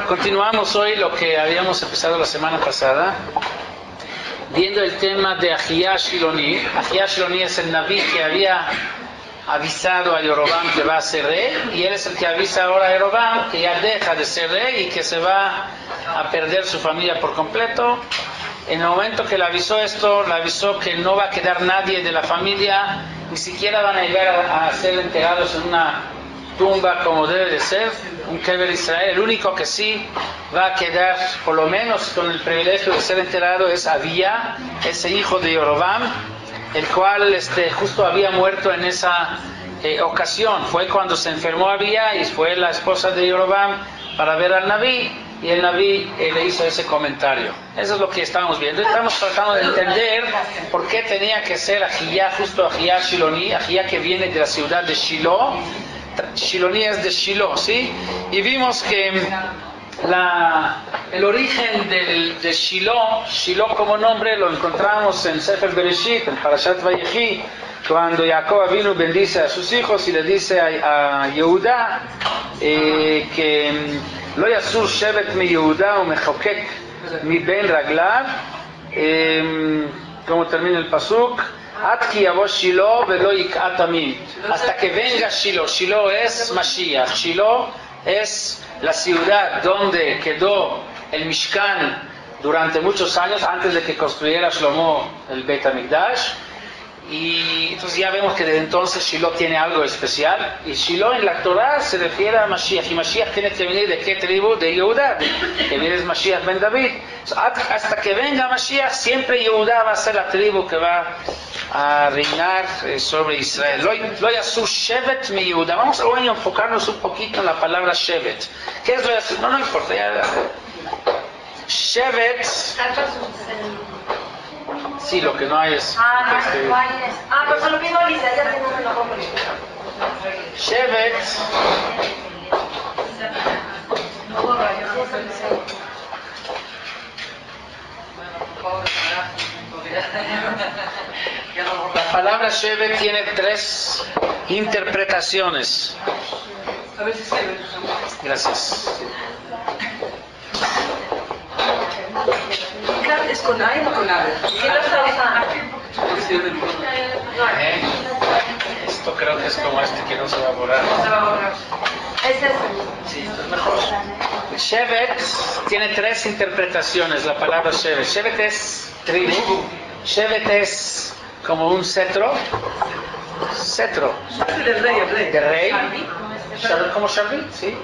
Continuamos hoy lo que habíamos empezado la semana pasada, viendo el tema de Ahiyá Shiloni. Ahiyá Shiloni es el Naví que había avisado a Jeroboam que va a ser rey, y él es el que avisa ahora a Jeroboam que ya deja de ser rey y que se va a perder su familia por completo. En el momento que le avisó esto, le avisó que no va a quedar nadie de la familia, ni siquiera van a llegar a ser enterrados en una tumba como debe de ser, un Kever Israel. El único que sí va a quedar, por lo menos con el privilegio de ser enterrado, es Abía, ese hijo de Jeroboam, el cual justo había muerto en esa ocasión. Fue cuando se enfermó Abía y fue la esposa de Jeroboam para ver al Naví, y el Naví le hizo ese comentario. Eso es lo que estamos viendo. Estamos tratando de entender por qué tenía que ser Ahiyá, justo Ahiyá Shiloni, Ahiyá que viene de la ciudad de Shiloh. Shiloni es de Shiloh, ¿sí? Y vimos que el origen de Shiloh como nombre lo encontramos en Sefer Bereshit, en Parashat Vayechi, cuando Jacob Avinu bendice a sus hijos y le dice a Yehuda que lo yasur shevet mi Yehuda o mechokek mi ben raglav, como termina el pasuk, hasta que venga Shiloh. Shiloh es Mashiach. Shiloh es la ciudad donde quedó el Mishkan durante muchos años antes de que construyera Shlomo el Beit HaMikdash. Y entonces ya vemos que desde entonces Shiloh tiene algo especial, y Shiloh en la Torah se refiere a Mashiach, y Mashiach tiene que venir ¿de qué tribu? De Yehuda, que viene es Mashiach ben David. Hasta que venga Mashiach, siempre Yehuda va a ser la tribu que va a reinar sobre Israel. Lo yasur shevet mi Yehuda. Vamos a enfocarnos un poquito en la palabra shevet. ¿Qué es lo yasur? No importa, ya. Shevet. Sí, lo que no hay es... pues lo mismo dice, ya tiene un ojo. Shevet la palabra Shevet tiene tres interpretaciones. Gracias. ¿Es con A o con A? Esto creo que es como que no se va a borrar. No se va a borrar. Es ese. Sí, esto es mejor. Shevet tiene tres interpretaciones, la palabra Shevet. Shevet es tribu. Shevet es como un cetro. Cetro. De rey. Como Shavit, ¿sí?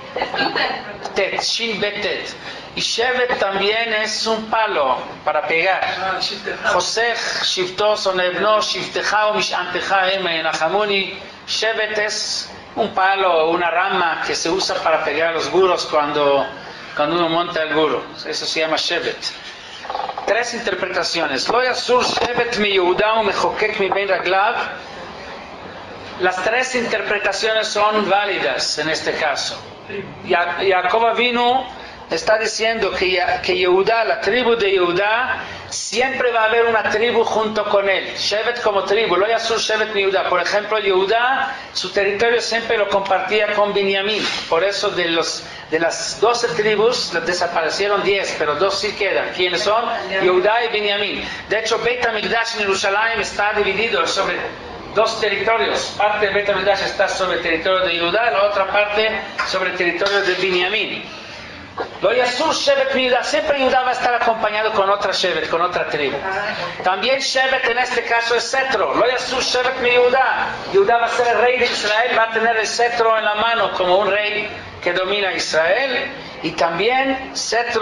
Tet, Shin Betet. Y Shevet también es un palo para pegar. Josech, Shivto, Sonebno, Shivteja o Mishanteja, Emenachamuni. Shevet es un palo o una rama que se usa para pegar a los burros cuando uno monta el burro. Eso se llama Shevet. Tres interpretaciones. Lo yasur Shevet mi Yehuda o mechokek mi ben raglav. Las tres interpretaciones son válidas en este caso. Jacob Avinu está diciendo que Yehuda, la tribu de Yehuda, siempre va a haber una tribu junto con él. Shevet como tribu, lo yasur Shevet mi Yehuda. Por ejemplo, Yehuda, su territorio siempre lo compartía con Binyamin. Por eso de las 12 tribus desaparecieron 10, pero 2 sí quedan. ¿Quiénes son? Yehuda y Binyamin. De hecho, Beit HaMikdash en Jerusalén está dividido sobre 2 territorios. Parte de Beit HaMikdash está sobre el territorio de Yehuda, la otra parte sobre el territorio de Binyamin. Lo yasur Shevet mi Yehuda, siempre Yehuda va a estar acompañado con otra Shevet, con otra tribu. También Shevet en este caso es cetro. Lo yasur Shevet mi Yehuda. Yehuda va a ser el rey de Israel, va a tener el cetro en la mano como un rey que domina Israel. Y también Shevet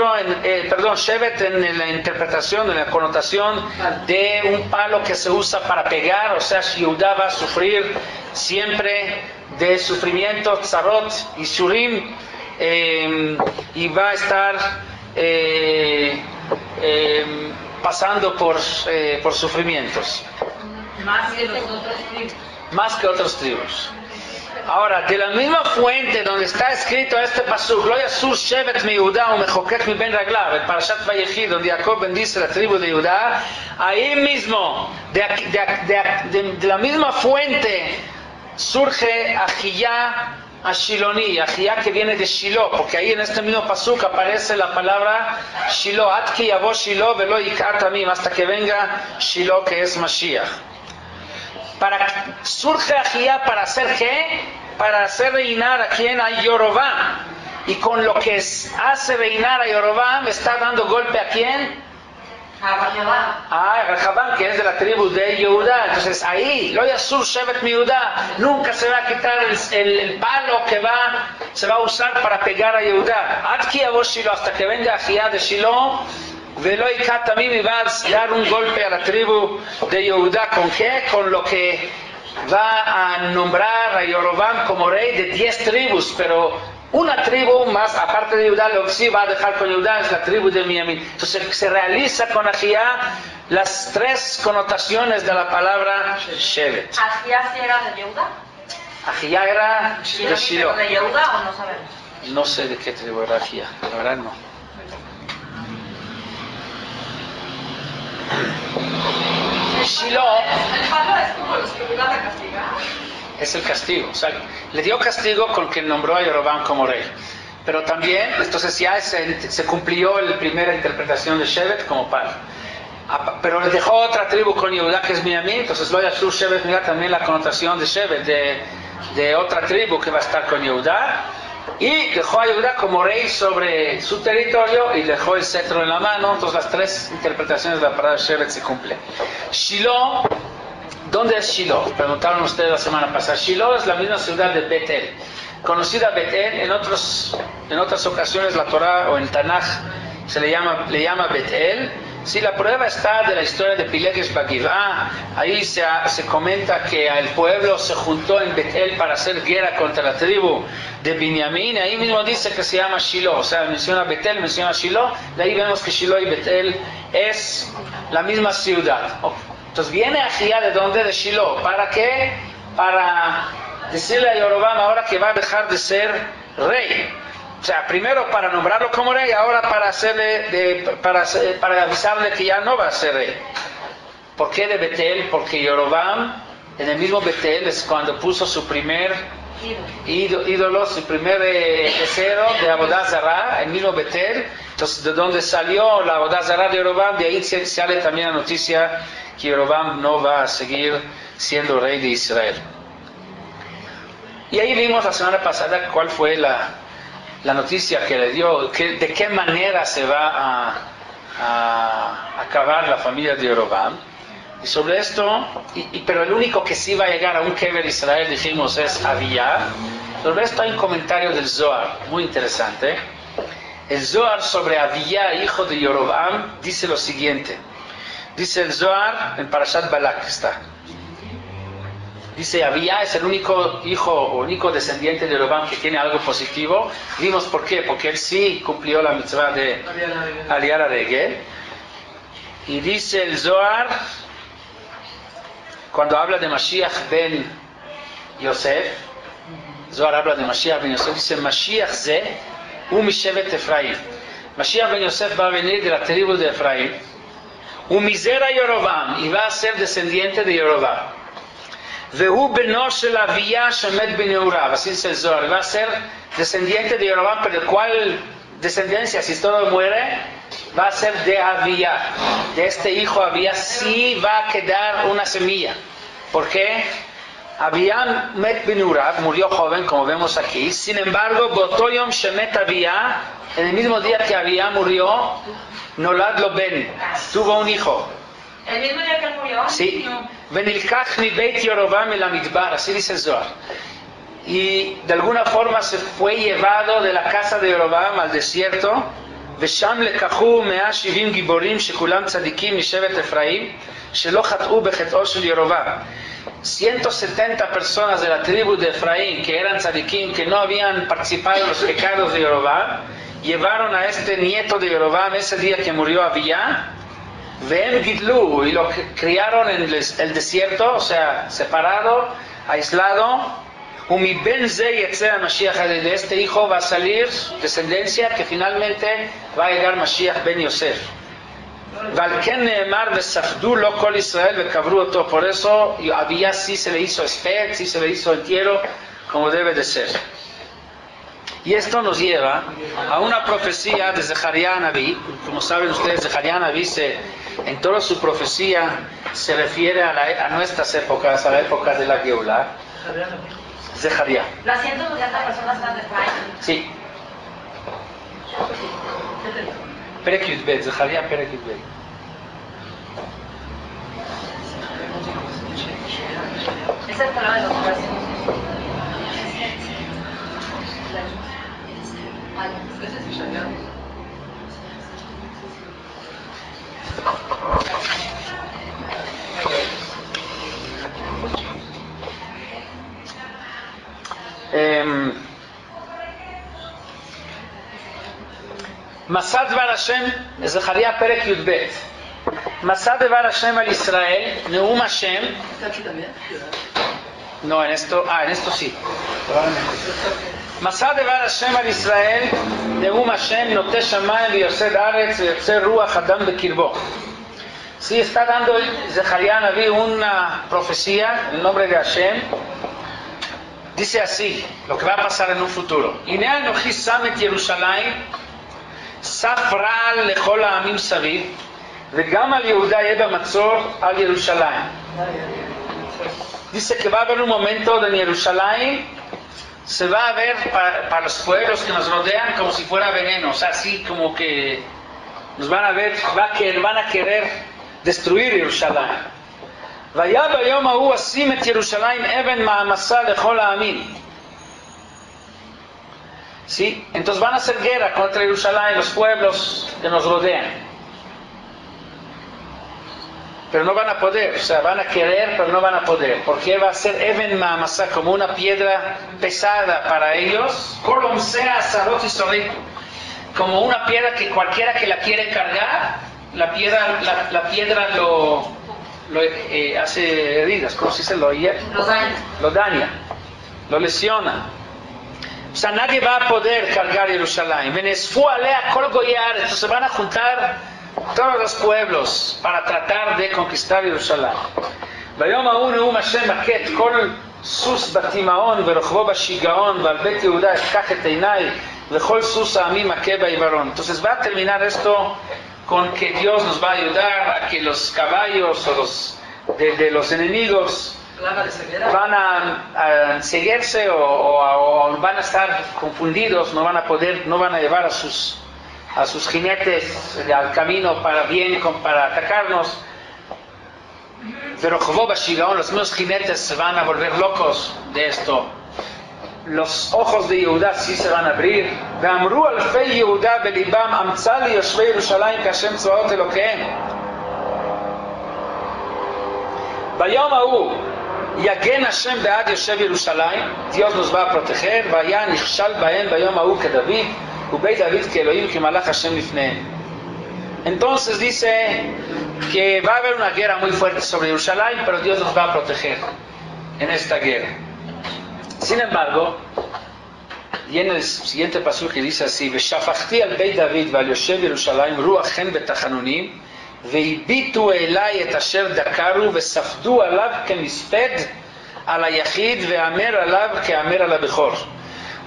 en la interpretación, en la connotación de un palo que se usa para pegar, o sea, Yehuda va a sufrir siempre de sufrimiento, tzarot y shurim, y va a estar pasando por sufrimientos. Más que otros tribus. Ahora, de la misma fuente donde está escrito este pasuk, lo yasur shevet mi Yehuda o mechokek mi ben raglav, el Parashat Vayechi, donde Jacob bendice la tribu de Yehuda, ahí mismo, de la misma fuente, surge Ahiyá Ashiloni, Ahía que viene de Shiloh, porque ahí en este mismo pasuk aparece la palabra Shiloh, Atki yavo Shiloh velo yikat amim, hasta que venga Shiloh, que es Mashiach. Surge Ahía para hacer ¿qué? Para hacer reinar a quien, a Yorobam, y con lo que hace reinar a Yorobam está dando golpe a quién, a Rehabam, que es de la tribu de Yehudá. Entonces ahí, lo yasur shevet mi Yehudá, nunca se va a quitar el palo que se va a usar para pegar a Yehudá. Adki yavo Shiloh, hasta que venga Ahía de Shiloh, velo yikat amim, y va a dar un golpe a la tribu de Yehudá. ¿Con qué? Con lo que va a nombrar a Yorobam como rey de 10 tribus, pero una tribu más, aparte de Judá, lo que sí va a dejar con Judá es la tribu de Binyamin. Entonces se realiza con Ahía las 3 connotaciones de la palabra Shevet. ¿Ahía sí era de Yehuda? Ahía era de Shiloh. ¿De Yehuda o no sabemos? No sé de qué tribu era Ahía, la verdad no. Shiloh El palo es como los que iban a castigar. es el castigo, o sea, le dio castigo con que nombró a Yorobam como rey, pero también, entonces ya se cumplió la primera interpretación de Shevet como palo, pero le dejó otra tribu con Yehudá, que es Binyamin. Entonces lo yasur Shevet, mira también la connotación de Shevet, de otra tribu que va a estar con Yehudá, y dejó a Yehudá como rey sobre su territorio y dejó el cetro en la mano. Entonces las 3 interpretaciones de la palabra Shevet se cumplen. Shiloh, ¿dónde es Shiloh? Preguntaron ustedes la semana pasada. Shiloh es la misma ciudad de Betel, conocida Betel. En otras ocasiones la Torah o en Tanaj se le llama Betel. Si la prueba está de la historia de Pileges Bagivá, ahí se comenta que el pueblo se juntó en Betel para hacer guerra contra la tribu de Binyamin. Ahí mismo dice que se llama Shiloh, o sea, menciona Betel, menciona Shiloh. De ahí vemos que Shiloh y Betel es la misma ciudad. Entonces viene Ahía de dónde? De Shiloh. ¿Para qué? Para decirle a Yorobam ahora que va a dejar de ser rey. O sea, primero para nombrarlo como rey, ahora para para avisarle que ya no va a ser rey. ¿Por qué de Betel? Porque Yorobam, en el mismo Betel, es cuando puso su primer ídolo, su primer becerro de Avodah Zará, el mismo Betel. Entonces, de donde salió la Avodah Zará de Yorobam, de ahí sale también la noticia que Yorobam no va a seguir siendo rey de Israel. Y ahí vimos la semana pasada cuál fue la noticia que le dio, de qué manera se va a acabar la familia de Yorobam. Y sobre esto, pero el único que sí va a llegar a un Kever Israel, dijimos, es Abiyá. Sobre esto hay un comentario del Zohar, muy interesante. El Zohar sobre Abiyá, hijo de Yorobam, dice lo siguiente. Dice el Zohar, en Parashat Balak está. Dice, Abiyá es el único hijo o único descendiente de Yorobam que tiene algo positivo. Vimos por qué, porque él sí cumplió la mitzvah de Aliyah la Regel. Y dice el Zohar, cuando habla de Mashiach ben Yosef, Zohar habla de Mashiach ben Yosef, dice, Mashiach ze u'mishevet Efraim. Mashiach ben Yosef va a venir de la tribu de Efraim, u'mizera Yorobam, y va a ser descendiente de Yorobam. Vehu beno shel Abiyá shemet b'neurav, así dice el Zohar, va a ser descendiente de Yorobam, pero el cual descendencia, si todo muere, va a ser de Abiyá. De este hijo Abiyá sí va a quedar una semilla. ¿Por qué? Abiyá met b'neurav, murió joven, como vemos aquí. Sin embargo, boto yom shemet Abiyá, en el mismo día que Abiyá murió, nolad lo ben, tuvo un hijo. ¿El mismo día que él murió? Sí. Venilkach mi beit Yorobam el Amidbar, así dice el Zohar. Y de alguna forma se fue llevado de la casa de Yorobam al desierto. Vesham lekachu 170 giborim shekulam tzadikim mishevet Efraim shelo chat'u bechet'o shel Yorobam. 170 personas de la tribu de Efraín que eran tzadikim, que no habían participado en los pecados de Yorobam, llevaron a este nieto de Yorobam ese día que murió Abiyá. Ven Gidlu, y lo criaron en el desierto, o sea, separado, aislado. Umi ben ze yetzeh Mashiach, de este hijo va a salir descendencia que finalmente va a llegar Mashiach ben Yosef. Valken neemar vesafdu lo kol Israel vekavru oto. Por eso Abiyá sí se le hizo esped, sí se le hizo entierro, como debe de ser. Y esto nos lleva a una profecía de Zecharia Naví. Como saben ustedes, Zecharia Naví en toda su profecía se refiere a nuestras épocas, a la época de la Geulah. Zecharia. Las 190 personas están de Efraín. Sí. Perek Yudbet, Zecharia Perek Yudbet. Es el problema de los jueces. מסע דבר השם, זכריה פרק י"ב. מסע דבר השם על ישראל, נאום השם. No, en esto sí. מסע דבר השם על ישראל, נאום השם, נוטה שמיים ויוסד ארץ ויוצר רוח אדם בקרבו. Sí, está dando Zecharia Naví una profecía en nombre de Hashem. Dice así, lo que va a pasar en un futuro. הנה אנוכי שם את ירושלים, סף רעל לכל העמים סביב, וגם על יהודה יהיה במצור על ירושלים. Dice que va a haber un momento en Jerusalén, se va a ver para los pueblos que nos rodean como si fuera veneno, o sea, así como que nos van a ver, van a querer destruir Jerusalén. והיה ביום ההוא אשים את ירושלים אבן מעמסה לכל העמים. ¿Sí? Entonces van a hacer guerra contra Jerusalén, los pueblos que nos rodean. Pero no van a poder, o sea, van a querer, pero no van a poder, porque va a ser Even Ma'amasa, como una piedra pesada para ellos, como una piedra que cualquiera que la quiere cargar, la piedra lo hace heridas, ¿cómo se dice? Lo daña, lo lesiona. O sea, nadie va a poder cargar Jerusalén. Entonces se van a juntar todos los pueblos para tratar de conquistar Jerusalén. ביום ההוא נאום השם מכה את כל סוס בתימהון ורוכבו בשיגעון ועל בית יהודה אקח את עיניי וכל סוס העמים מכה בעיוורון. Entonces va a terminar esto con que Dios nos va a ayudar a que los caballos o de los enemigos van a seguirse o van a estar confundidos, no van a llevar a sus jinetes al camino para atacarnos. Pero los mismos jinetes se van a volver locos de esto. Los ojos de Yehuda sí se van a abrir. ואמרו אלפי יהודה בליבם אמצא ליושבי ירושלים כהשם צבאות אלוקיהם. ביום ההוא יגן השם בעד יושב ירושלים, Dios nos va a proteger, והיה נכשל בהם ביום ההוא כדוד, ובית דוד כאלוהים כמלאך השם לפניהם. Entonces dice que va a haber una guerra muy fuerte sobre Jerusalén, pero Dios nos va a proteger en esta guerra. Sin embargo, y en el siguiente pasuk que dice así, ושפכתי על בית דוד ועל יושב ירושלים רוח חן בתחנונים, והביטו אליי את אשר דקרו וספדו עליו כמספד על היחיד ואמר עליו כאמר על הבכור.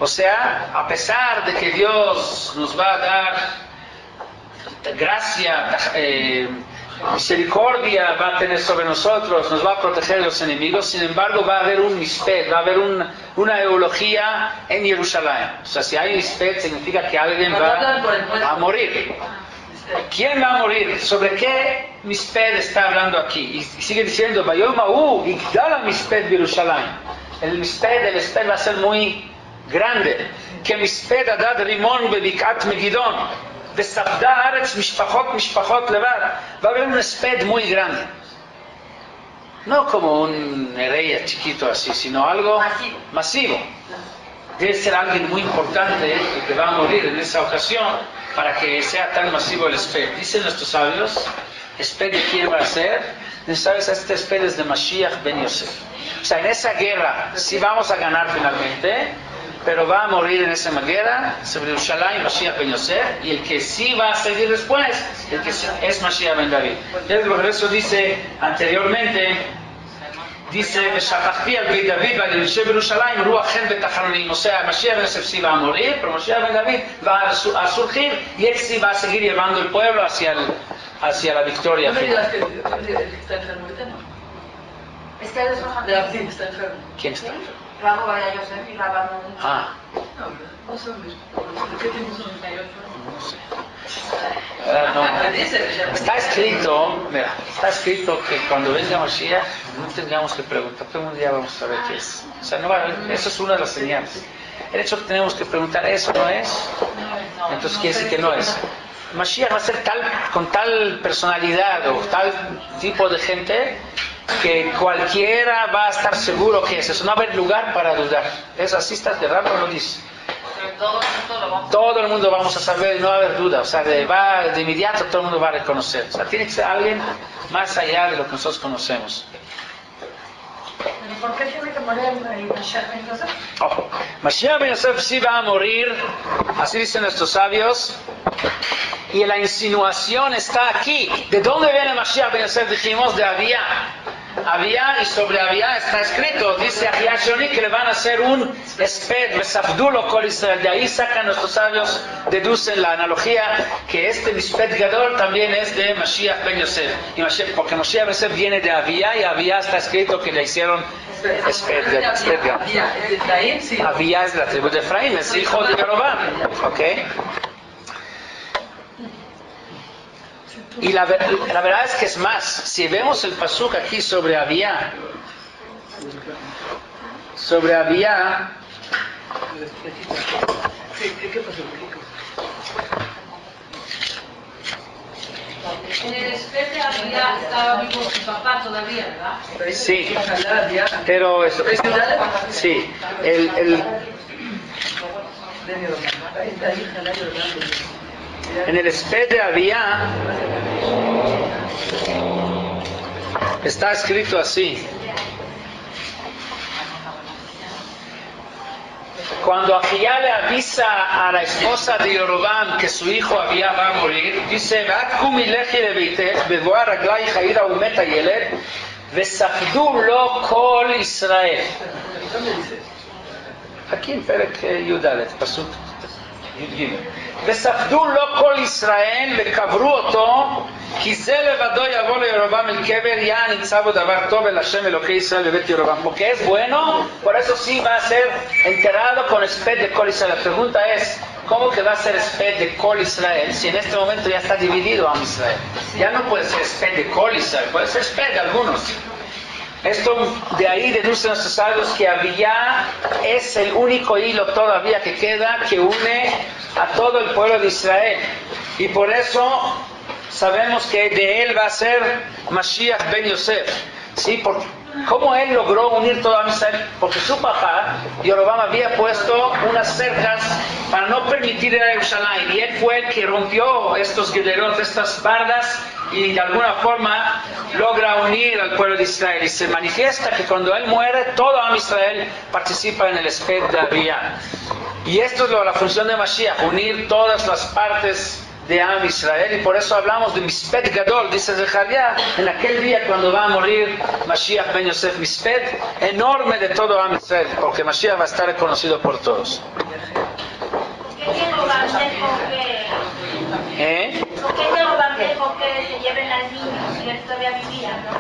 O sea, a pesar de que Dios nos va a dar gracia, misericordia va a tener sobre nosotros, nos va a proteger de los enemigos, sin embargo va a haber un misped, va a haber una eulogía en Jerusalén. O sea, si hay misped significa que alguien va a morir. ¿Quién va a morir? ¿Sobre qué misped está hablando aquí? Y sigue diciendo, Bayom Ahu, Igdala misped Jerusalén. El misped va a ser muy grande. Que misped adad rimon bebikat Megidón. וספדה הארץ משפחות לבד. Va a haber un misped muy grande. No como un rey chiquito así, sino algo masivo. Debe ser alguien muy importante que va a morir en esa ocasión para que sea tan masivo el misped. Dicen nuestros sabios, ¿misped de quién va a ser? ¿Sabes? Este misped es de Mashiach ben Yosef. O sea, en esa guerra sí vamos a ganar finalmente, pero va a morir en esa guerra sobre Jerusalén Mashiach ben Yosef, y el que sí va a seguir después, el que es Mashiach ben David. Por eso dice anteriormente dice, ושכחתי על בית דוד ואני יושב בירושלים, רוח חן בתחנונים. O sea, Mashiach ben Yosef sí va a morir, pero Mashiach ben David va a surgir y él sí va a seguir llevando el pueblo hacia la victoria. ¿No me digas que el que está enfermo ahorita, no? Es que es Rohan. De Abdín está enfermo. ¿Quién está enfermo? Rabo Vaya Yosef y Rabban. Ah, No sé, ¿por qué tiene un mayor? no sé. No. Está escrito, mira, está escrito que cuando venga Mashiach no tengamos que preguntar, pero un día vamos a ver qué es. O sea, no va, eso es una de las señales. El hecho que tenemos que preguntar, ¿eso no es? Entonces quiere decir que no es. Mashiach va a ser con tal personalidad o tal tipo de gente que cualquiera va a estar seguro que es eso. No va a haber lugar para dudar. Es así, está de Rambam lo dice. Todo el mundo vamos a saber, no va a haber duda. O sea, de inmediato todo el mundo va a reconocer. O sea, tiene que ser alguien más allá de lo que nosotros conocemos. ¿Por qué tiene que morir Mashiach ben Yosef? Mashiach ben Yosef sí va a morir, así dicen nuestros sabios. Y la insinuación está aquí. ¿De dónde viene Mashiach ben Yosef? Dijimos de Abía. Abía, y sobre Abía está escrito, dice Abía Shoni, que le van a hacer un esped, Besafdulo Kol Israel. De ahí sacan nuestros sabios, deducen la analogía que este Misped Gadol también es de Mashiach ben Yosef. Porque Mashiach ben Yosef viene de Abía, y Abía está escrito que le hicieron esped Gadol. Abía es de la tribu de Efraín, es hijo de Jeroboam. ¿Ok? Y la verdad es que es más, si vemos el pasuk aquí sobre Abía, ¿Qué pasó? En el especie de Abía estaba vivo su papá todavía, ¿verdad? Sí, pero eso, sí, en el esped de Abía está escrito así. Cuando Ahía le avisa a la esposa de Jeroboam que su hijo Abía va a morir, dice: "Va'at קומי לכי לביתך בבואה רגלייך העירה ומת הילד וספדו לו כל ישראל". Aquí en Perek Yudal, pasuk י"ג. וספדו לו כל ישראל וקברו אותו, כי זה לבדו יבוא לירובעם אל קבר, יען נמצא בו דבר טוב אל השם אלוקי ישראל בבית ירובעם. Porque es bueno, por eso sí va a ser enterrado con esped de Kol Israel. La pregunta es, ¿cómo que va a ser esped de Kol Israel si en este momento ya está dividido a Israel? Ya no puede ser esped de Kol Israel, puede ser esped de algunos. Esto de ahí deducen nuestros sabios que Abía es el único hilo todavía que queda que une a todo el pueblo de Israel, y por eso sabemos que de él va a ser Mashiach ben Yosef. ¿Sí? ¿Cómo él logró unir todo a Israel? Porque su papá, Jeroboam, había puesto unas cercas para no permitir ir a Jerusalén, y él fue el que rompió estos guerreros, estas bardas, y de alguna forma logra unir al pueblo de Israel. Y se manifiesta que cuando él muere, todo Am Israel participa en el esped de Abía. Y esto es la función de Mashiach, unir todas las partes de Am Israel, y por eso hablamos de Misped Gadol, dice Zecharia, en aquel día cuando va a morir Mashiach ben Yosef, Misped enorme de todo Am Israel, porque Mashiach va a estar reconocido por todos. ¿Por qué Jeroboam dejó que se lleven al niño si él todavía vivía, no?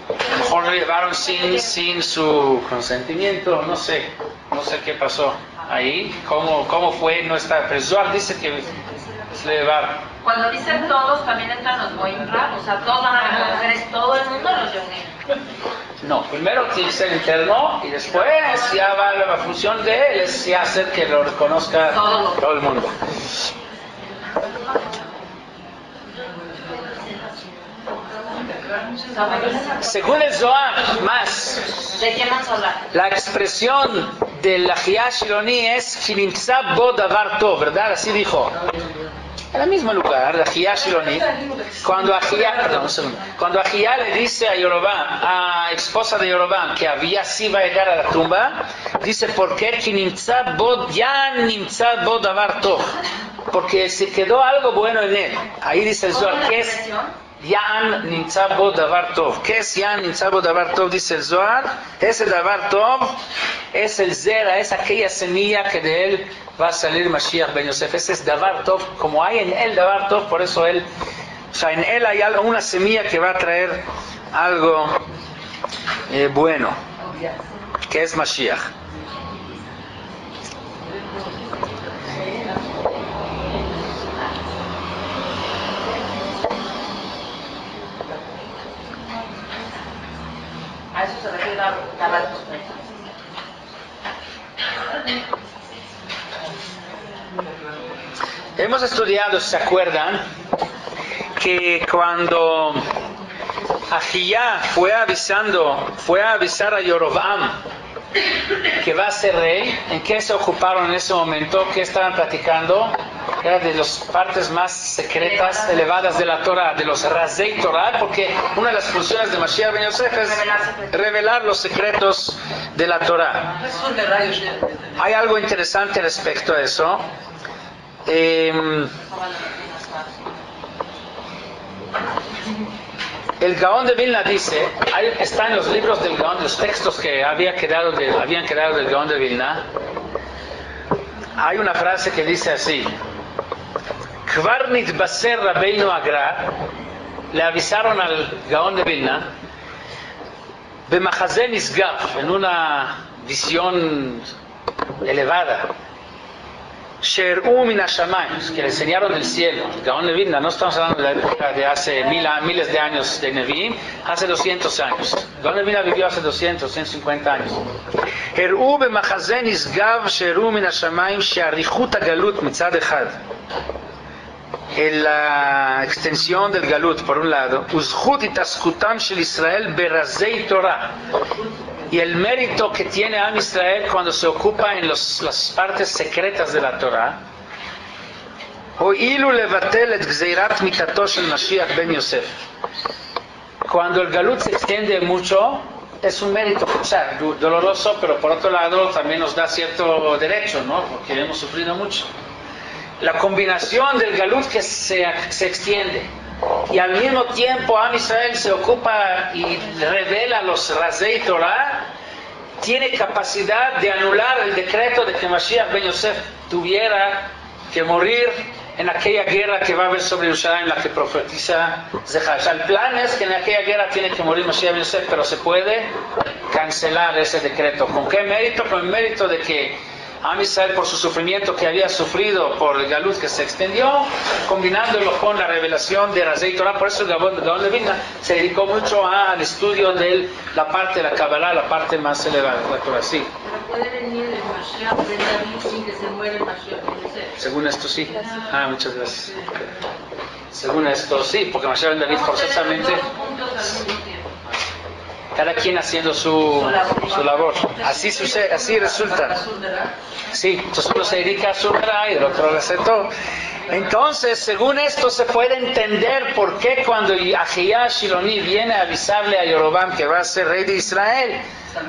A lo mejor lo llevaron sin su consentimiento, no sé qué pasó ahí, cómo fue, no está, pero Zohar dice que se le llevaron. Cuando dicen todos, también entran los Goimra, o sea, todos van a reconocer, todo el mundo los reúne. No, primero tiene que ser interno, y después ya va la función de él, es ya hacer que lo reconozca todo el mundo. Según el Zohar, más, ¿De qué más hablar? la expresión del Ahía Shiloni es Shinimtza bo davar tov, ¿verdad? Así dijo. En el mismo lugar, de Ahía Shiloni, cuando Ahía le dice a Jeroboam, a esposa de Jeroboam, que Abía sí va a llegar a la tumba, dice: ¿por qué? Ya nimtza bo davar tov, porque se quedó algo bueno en él. Ahí dice el Zohar, ¿qué es? Yan Nimtza Bo Davar Tov. ¿Qué es Yan Nimtza Bo Davar Tov? Dice el Zohar. Ese Davar Tov es el Zera, es aquella semilla que de él va a salir Mashiach Ben Yosef. Ese es Davar Tov. Como hay en él Davar Tov, por eso él, o sea, en él hay una semilla que va a traer algo bueno, que es Mashiach. A eso se refiere la respuesta. Hemos estudiado, ¿se acuerdan? Que cuando Ahiyá fue a avisar a Yeroboam que va a ser rey, ¿en qué se ocuparon en ese momento? ¿Qué estaban platicando? Era de las partes más secretas, elevadas de la Torah, de los Razei Torah, porque una de las funciones de Mashiach Ben Yosef es revelar los secretos de la Torah. Hay algo interesante respecto a eso. El Gaón de Vilna dice, está en los libros del Gaón, los textos que habían quedado del Gaón de Vilna, hay una frase que dice así: Kvar nitbaser Rabbeinu Agra, le avisaron al Gaón de Vilna, B'machazeh nisgav, en una visión elevada, Sher'u min hashamayim, que le enseñaron del cielo. El Gaón de Vilna, no estamos hablando de la época de hace miles de años de Nevi'im, hace 200 años. El Gaón de Vilna vivió hace 200, 150 años. Her'u b'machazeh nisgav sher'u min hashamayim she'arichut hagalut mitzad echad. En la extensión del Galut, por un lado, Uzchut itaskutam shel Israel berazei Torah, y el mérito que tiene Am Israel cuando se ocupa en las partes secretas de la Torah. Ho'ilu levatel et gzeirat mitato shel Mashiach Ben Yosef. Cuando el Galut se extiende mucho, es un mérito, o sea, doloroso, pero por otro lado también nos da cierto derecho, ¿no? Porque hemos sufrido mucho. La combinación del Galut que se extiende y al mismo tiempo Am Israel se ocupa y revela los Razei Torah, tiene capacidad de anular el decreto de que Mashiach Ben Yosef tuviera que morir en aquella guerra que va a haber sobre Yerushalayim, en la que profetiza Zechariah. O sea, el plan es que en aquella guerra tiene que morir Mashiach Ben Yosef, pero se puede cancelar ese decreto. ¿Con qué mérito? Con el mérito de que Am Israel, por su sufrimiento que había sufrido por el Galut que se extendió, combinándolo con la revelación de Razei Torah. Por eso el Gaón de Vilna se dedicó mucho al estudio de la parte de la Kabbalah, la parte más elevada de la Torah. Sí. Pero puede venir el Mashiach Ben David sin que se muera el Mashiach Ben Yosef. Según esto sí. Muchas gracias. Según esto sí, porque Mashiach Ben David forzosamente, cada quien haciendo su labor. Así sucede, así resulta. Sí, entonces uno se dedica a su y el otro a hacer todo. Entonces, según esto se puede entender por qué cuando Ahiyá Shiloni viene a avisarle a Yeroboam que va a ser rey de Israel,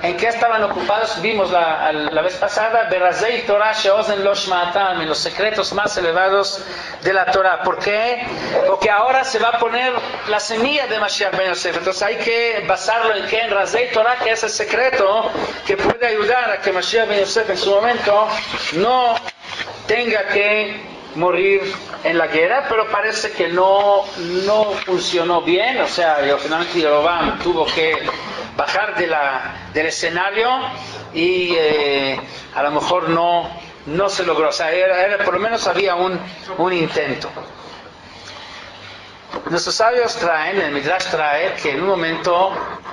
¿en qué estaban ocupados? Vimos la vez pasada, Berazei Torah sheozen lo shma'atam, en los secretos más elevados de la Torah. ¿Por qué? Porque ahora se va a poner la semilla de Mashiach Ben Yosef. Entonces hay que basarlo en qué, en Razei Torah, que es el secreto que puede ayudar a que Mashiach Ben Yosef en su momento no tenga que morir en la guerra, pero parece que no funcionó bien. O sea, finalmente Yeroboam tuvo que bajar del escenario y a lo mejor no se logró. O sea, por lo menos había un intento. Nuestros sabios traen, el Midrash trae, que en un momento,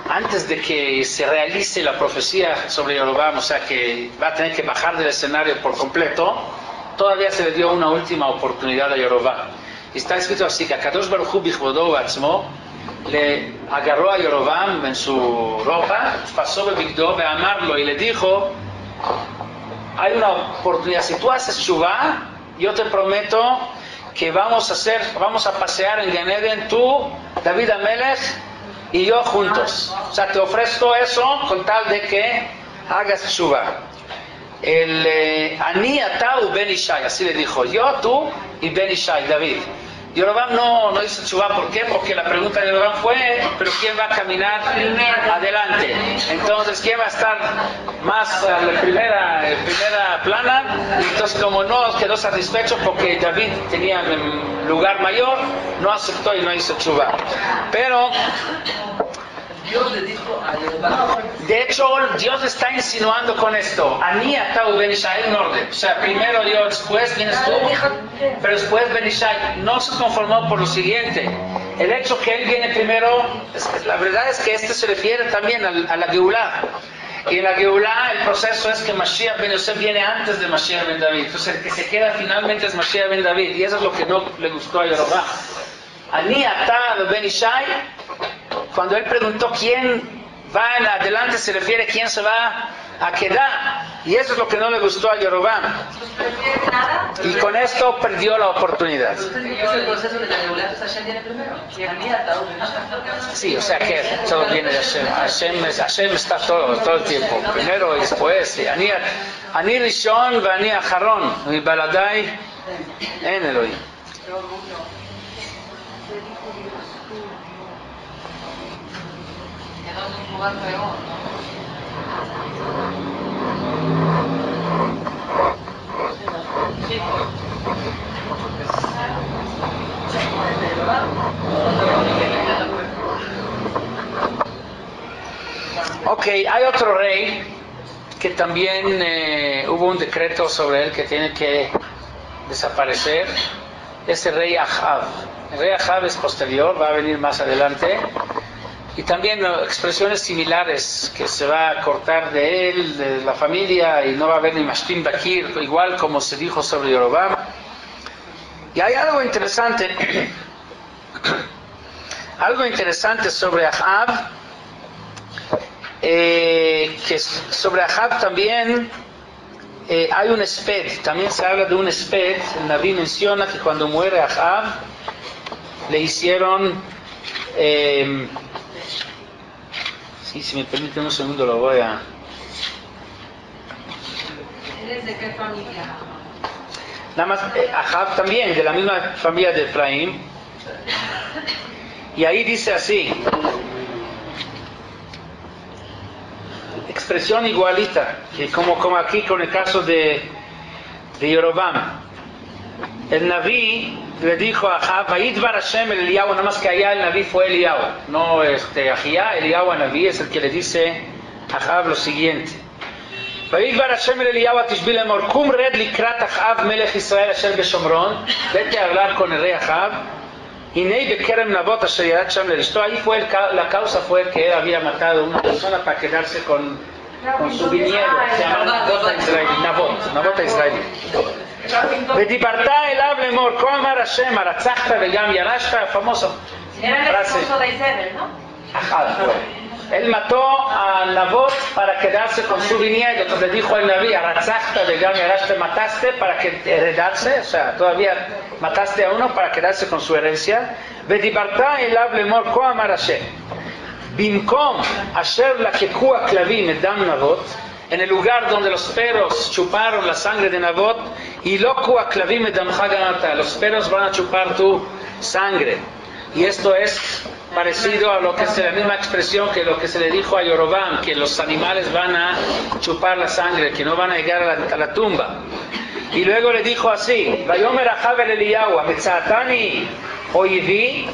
antes de que se realice la profecía sobre Yeroboam, o sea, que va a tener que bajar del escenario por completo, todavía se le dio una última oportunidad a Yeroboam. Y está escrito así, que Akadosh Baruj Hu Bichvodo Batzmo le agarró a Yeroboam en su ropa, pasó Bebigdo, ve a amarlo y le dijo: hay una oportunidad, si tú haces Shuvah, yo te prometo que vamos a pasear en Gan Eden, tú, David Amelech y yo juntos. O sea, te ofrezco eso con tal de que hagas Shuvah. El Ani Atau Ben Ishai, así le dijo, yo, tú y Ben Ishai, David. Yorobam no hizo teshuvá. ¿Por qué? Porque la pregunta de Yorobam fue, ¿pero quién va a caminar adelante? Entonces, ¿quién va a estar más en primera plana? Entonces, como no quedó satisfecho porque David tenía un lugar mayor, no aceptó y no hizo teshuvá. Pero Dios le dijo a Yorobam. de hecho, Dios está insinuando con esto. Ani atau ben Ishai en orden. O sea, primero Dios, después vienes tú. Pero después ben Ishai no se conformó por lo siguiente. El hecho que él viene primero, la verdad es que este se refiere también a la Geulá. Y en la Geulá el proceso es que Mashiach ben Yosef viene antes de Mashiach ben David. Entonces el que se queda finalmente es Mashiach ben David. Y eso es lo que no le gustó a Yorobam. Ani atau ben Ishai, cuando él preguntó quién va en adelante, se refiere a quién se va a quedar. Y eso es lo que no le gustó a Yorobam. Y con esto perdió la oportunidad. ¿Usted dice que es el proceso de la Geulá? Hashem viene primero. Sí, o sea que todo viene de Hashem. Hashem está todo el tiempo. Primero y después. Ani Rishon ve Ani Acharon. Mi baladai en Elohim. Lugar peor, ¿no? Sí. Ok, hay otro rey que también hubo un decreto sobre él que tiene que desaparecer. Es el rey Ahab. El rey Ahab es posterior, va a venir más adelante. Y también expresiones similares, que se va a cortar de él, de la familia, y no va a haber ni Mashtim Bakir, igual como se dijo sobre Yorobam. Y hay algo interesante, sobre Ahab, que sobre Ahab también hay un esped, también se habla de un esped. El Naví menciona que cuando muere Ahab, le hicieron... Sí, si me permiten un segundo lo voy a... ¿Eres de qué familia? Nada más, Ahab también, de la misma familia de Efraín. Y ahí dice así, expresión igualita, que como aquí con el caso de Yorobam. El Naví le dijo a Ahab, Vayidbar Hashem el Eliyahu, nada más que allá el Naví fue Eliyahu, no Ahía, Eliyahu a Naví es el que le dice a Ahab lo siguiente. Vayidbar Hashem el Eliyahu atishbil emor, kum red likrat Ahab melech Israel asher beshomron, vete a hablar con el rey Ahab, hinei bekerem navot asher yarat sham lelishto. Ahí fue la causa fue que él había matado a una persona para quedarse con su viñedo, se llama Navot Israelí. ודיברת אליו לאמור, כה אמר השם, הרצחת וגם ירשת, famoso. Era el esposo de Isabel, ¿no? Él mató a Nabot para quedarse con su viñedo. Entonces dijo el Naví, הרצחת וגם ירשת, mataste para que heredarse, o sea, todavía mataste a uno para quedarse con su herencia. ודיברת אליו לאמור, כה אמר השם, במקום אשר לקקו הכלבים את דם נבות, en el lugar donde los perros chuparon la sangre de Nabot, y loku a clavim edamcha ganata, los perros van a chupar tu sangre. Y esto es parecido a lo que es la misma expresión que lo que se le dijo a Yorobam, que los animales van a chupar la sangre, que no van a llegar a la tumba. Y luego le dijo así, Vayomer Ahab el Eliyahu, Ametzatani oivi.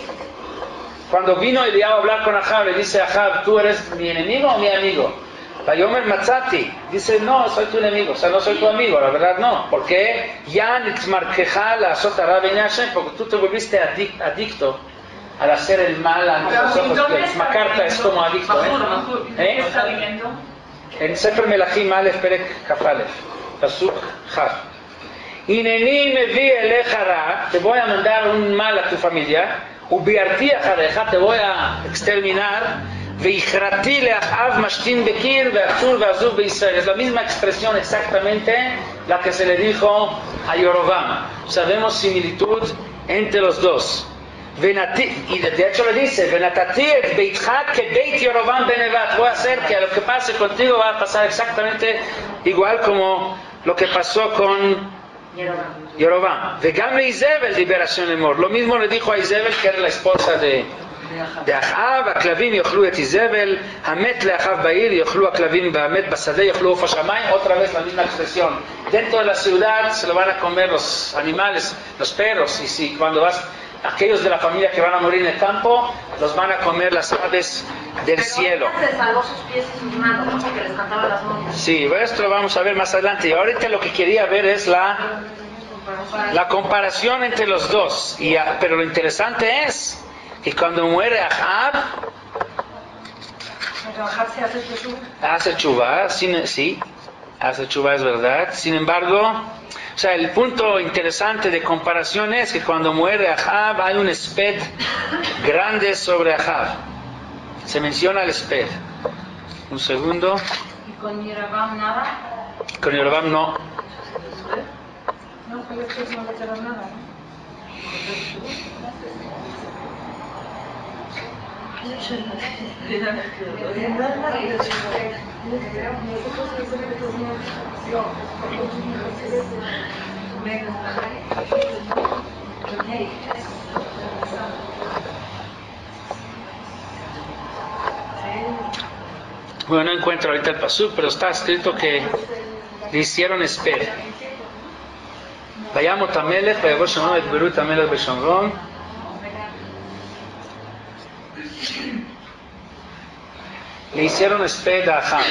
Cuando vino Eliyahu a hablar con Ahab, le dice a Ahab, ¿tú eres mi enemigo o mi amigo? Vayomer Matzati, dice, no, soy tu enemigo, o sea, no soy tu amigo, la verdad no, porque ya nitzmarkeja la sotara benyashem, porque tú te volviste adicto al hacer el mal ante los ojos. Macarta es como adicto, ¿eh? En Sefer Melachim Aleph Perek Kafalef, Pasuk Chaf. Ineni mevi elecha ra, te voy a mandar un mal a tu familia, ubiarti achareja, te voy a exterminar. Es la misma expresión exactamente la que se le dijo a Yorobam. Sabemos similitud entre los dos. Y de hecho le dice, voy a hacer que lo que pase contigo va a pasar exactamente igual como lo que pasó con Yorobam. Vegam Izebel liberación Emor. Lo mismo le dijo a Izebel, que era la esposa de Ahab, הכלבים יאכלו את איזבל, המת לאחיו בעיר יאכלו הכלבים והמת בשדה יאכלו עוף השמיים. Otra vez la misma expresión. Dentro de la ciudad se lo van a comer los animales, los perros, y si cuando vas, aquellos de la familia que van a morir en el campo, los van a comer las aves del cielo. Se salvó sus pies y sus manos, ¿no? Porque les cantaba las monjas. Sí, esto lo vamos a ver más adelante. Y ahorita lo que quería ver es la comparación entre los dos. Pero lo interesante es que cuando muere Ahab, hace chuvá, sí, hace chuvá, es verdad. Sin embargo, o sea, el punto interesante de comparación es que cuando muere Ahab hay un esped grande sobre Ahab. Se menciona el esped. Un segundo. ¿Y con Yerobam nada? Con Yerobam no. No, con el esped no le queda nada. Bueno, no encuentro ahorita el pasuk, pero está escrito que le hicieron espera. Vayamos a Melech, vayamos a Shomron, et Berut a Melech Beshomron. Le hicieron esped a Ahab.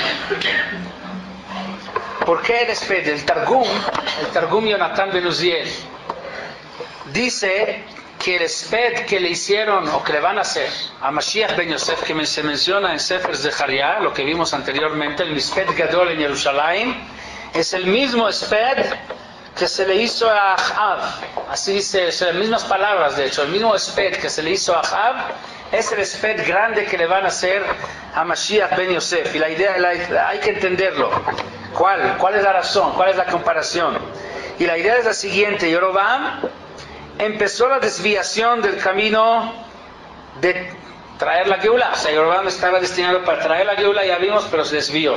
¿Por qué el esped? El Targum Yonatan Ben Uziel dice que el esped que le hicieron o que le van a hacer a Mashiach Ben Yosef, que se menciona en Sefer Zechariah, lo que vimos anteriormente, el Misped Gadol en Jerusalén, es el mismo esped que se le hizo a Ahab. Así dice, son las mismas palabras, de hecho, el mismo esped que se le hizo a Ahab es el esped grande que le van a hacer a Mashiach Ben Yosef. Y la idea, hay que entenderlo. ¿Cuál es la razón? ¿Cuál es la comparación? Y la idea es la siguiente. Yorobam empezó la desviación del camino de traer la Geula. O sea, Yorobam estaba destinado para traer la Geula, ya vimos, pero se desvió.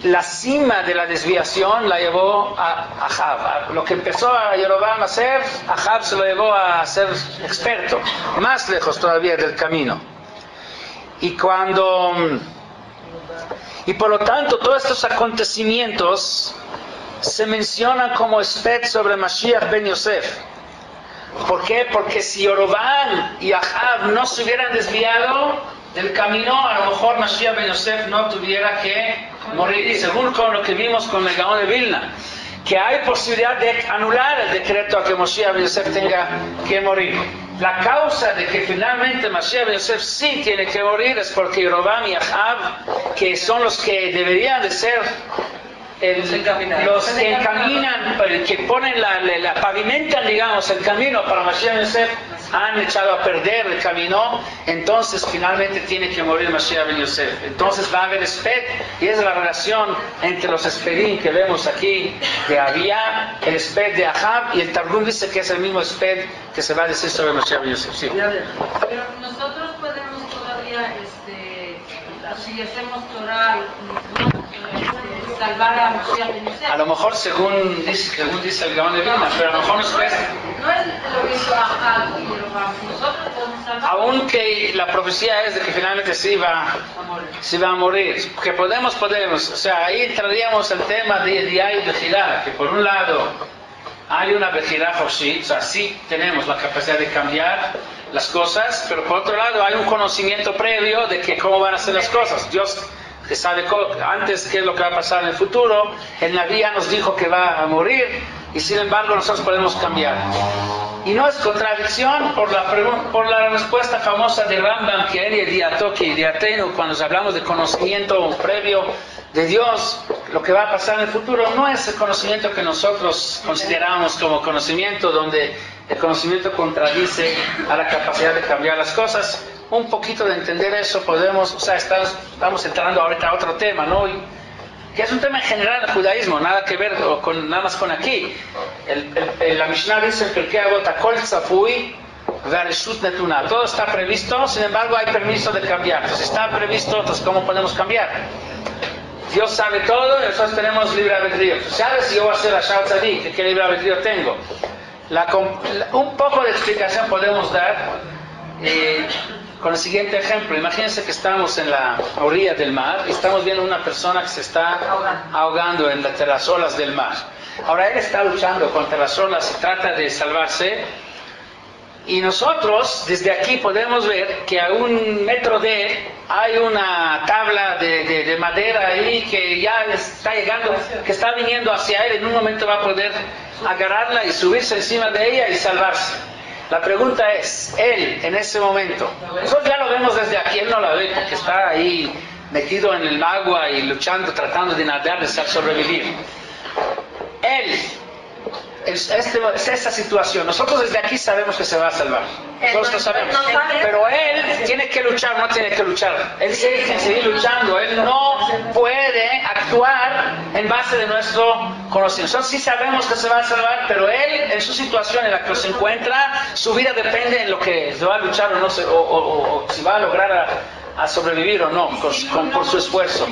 La cima de la desviación la llevó a Ahab. Lo que empezó a Yorobam a hacer, Ahab se lo llevó a ser experto, más lejos todavía del camino. Y por lo tanto, todos estos acontecimientos se mencionan como esped sobre Mashiach Ben Yosef. ¿Por qué? Porque si Yorobam y Ahab no se hubieran desviado del camino, a lo mejor Mashiach Ben Yosef no tuviera que morir, según con lo que vimos con el Gaón de Vilna, que hay posibilidad de anular el decreto a que Mashiach Ben Yosef tenga que morir. La causa de que finalmente Mashiach Ben Yosef sí tiene que morir es porque Yorobam y Ahab, que son los que deberían de ser los que encaminan, que ponen pavimentan, digamos, el camino para Mashiach Ben Yosef, han echado a perder el camino. Entonces finalmente tiene que morir Mashiach Ben Yosef. Entonces va a haber esped, y es la relación entre los espedim que vemos aquí de Abía, el esped de Ahab, y el Targum dice que es el mismo esped que se va a decir sobre Mashiach Ben Yosef. Sí. Pero nosotros podemos todavía, si hacemos Torah, salvar a Mashiach Ben Yosef. A lo mejor según dice el Gaón de Vilna, pero a lo mejor nos cuesta. No es lo mismo Ahab y Yorobam. Nosotros podemos salvar. Aunque la profecía es de que finalmente sí va a morir. Que podemos. O sea, ahí entraríamos el tema de Diay y Bejirá, que por un lado hay una Bejirá Joshit, o sea, sí tenemos la capacidad de cambiar las cosas, pero por otro lado hay un conocimiento previo de que cómo van a ser las cosas. Dios que sabe antes qué es lo que va a pasar en el futuro. El Naví ya nos dijo que va a morir, y sin embargo nosotros podemos cambiar. Y no es contradicción por la respuesta famosa de Rambam, que él y Diatoki y Diatenu, cuando hablamos de conocimiento previo de Dios, lo que va a pasar en el futuro no es el conocimiento que nosotros consideramos como conocimiento, donde el conocimiento contradice a la capacidad de cambiar las cosas. Un poquito de entender eso podemos, o sea, estamos entrando ahorita a otro tema, ¿no? Que es un tema en general del judaísmo, nada que ver nada más con aquí. La Mishnah dice que todo está previsto, sin embargo hay permiso de cambiar. Entonces está previsto, entonces ¿cómo podemos cambiar? Dios sabe todo y nosotros tenemos libre albedrío. Tú sabes si yo voy a ser Rashad Tzadik, ¿qué libre albedrío tengo? Un poco de explicación podemos dar con el siguiente ejemplo. Imagínense que estamos en la orilla del mar y estamos viendo una persona que se está ahogando entre las olas del mar. Ahora él está luchando contra las olas y trata de salvarse. Y nosotros desde aquí podemos ver que a 1 metro de él hay una tabla de madera ahí que ya está llegando, que está viniendo hacia él. En un momento va a poder agarrarla y subirse encima de ella y salvarse. La pregunta es, él en ese momento, nosotros ya lo vemos desde aquí, él no la ve porque está ahí metido en el agua y luchando, tratando de nadar, de sobrevivir. Él, es esa situación, nosotros desde aquí sabemos que se va a salvar, nosotros lo sabemos, pero él tiene que luchar, no tiene que luchar, él tiene que seguir luchando, él no puede actuar en base de nuestro conocimiento. Nosotros sí sabemos que se va a salvar, pero él en su situación en la que se encuentra, su vida depende en lo que se va a luchar o no, o si va a lograr a sobrevivir o no, por su esfuerzo.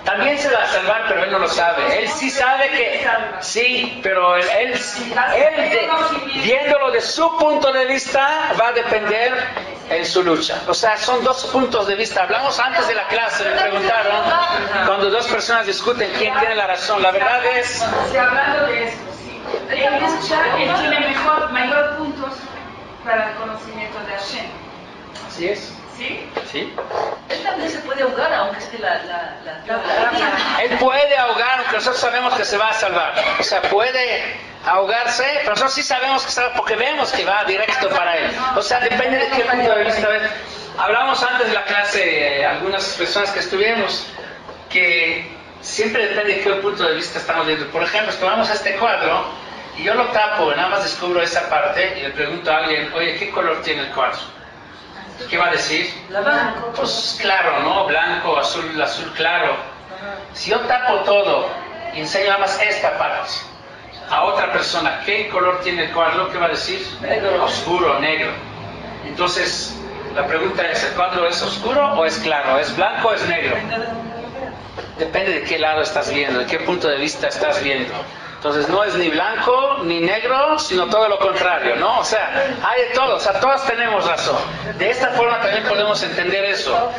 También se va a salvar, pero él no lo sabe. Él sí sabe que sí, pero él viéndolo de su punto de vista, va a depender en su lucha. O sea, son 2 puntos de vista. Hablamos antes de la clase, me preguntaron, cuando 2 personas discuten quién tiene la razón. La verdad es... Hablando de eso, sí. Él tiene mayor puntos para el conocimiento de Hashem. Así es. ¿Sí? ¿Sí? Él también se puede ahogar aunque esté la tabla. Él puede ahogar, aunque nosotros sabemos que se va a salvar. O sea, puede ahogarse, pero nosotros sí sabemos que se va, porque vemos que va directo para él. O sea, depende de qué punto de vista ves. Hablamos antes de la clase, algunas personas que estuvimos, que siempre depende de qué punto de vista estamos viendo. Por ejemplo, tomamos este cuadro y yo lo tapo, nada más descubro esa parte y le pregunto a alguien, oye, ¿qué color tiene el cuadro? ¿Qué va a decir? Blanco. Pues claro, ¿no? Blanco, azul, azul claro. Si yo tapo todo y enseño nada más esta parte a otra persona, ¿qué color tiene el cuadro? ¿Qué va a decir? Negro. Oscuro, negro. Entonces, la pregunta es, ¿el cuadro es oscuro o es claro? ¿Es blanco o es negro? Depende de qué lado estás viendo, de qué punto de vista estás viendo. Entonces no es ni blanco ni negro, sino todo lo contrario, ¿no? O sea, hay de todo, o sea, todos tenemos razón. De esta forma también podemos entender eso.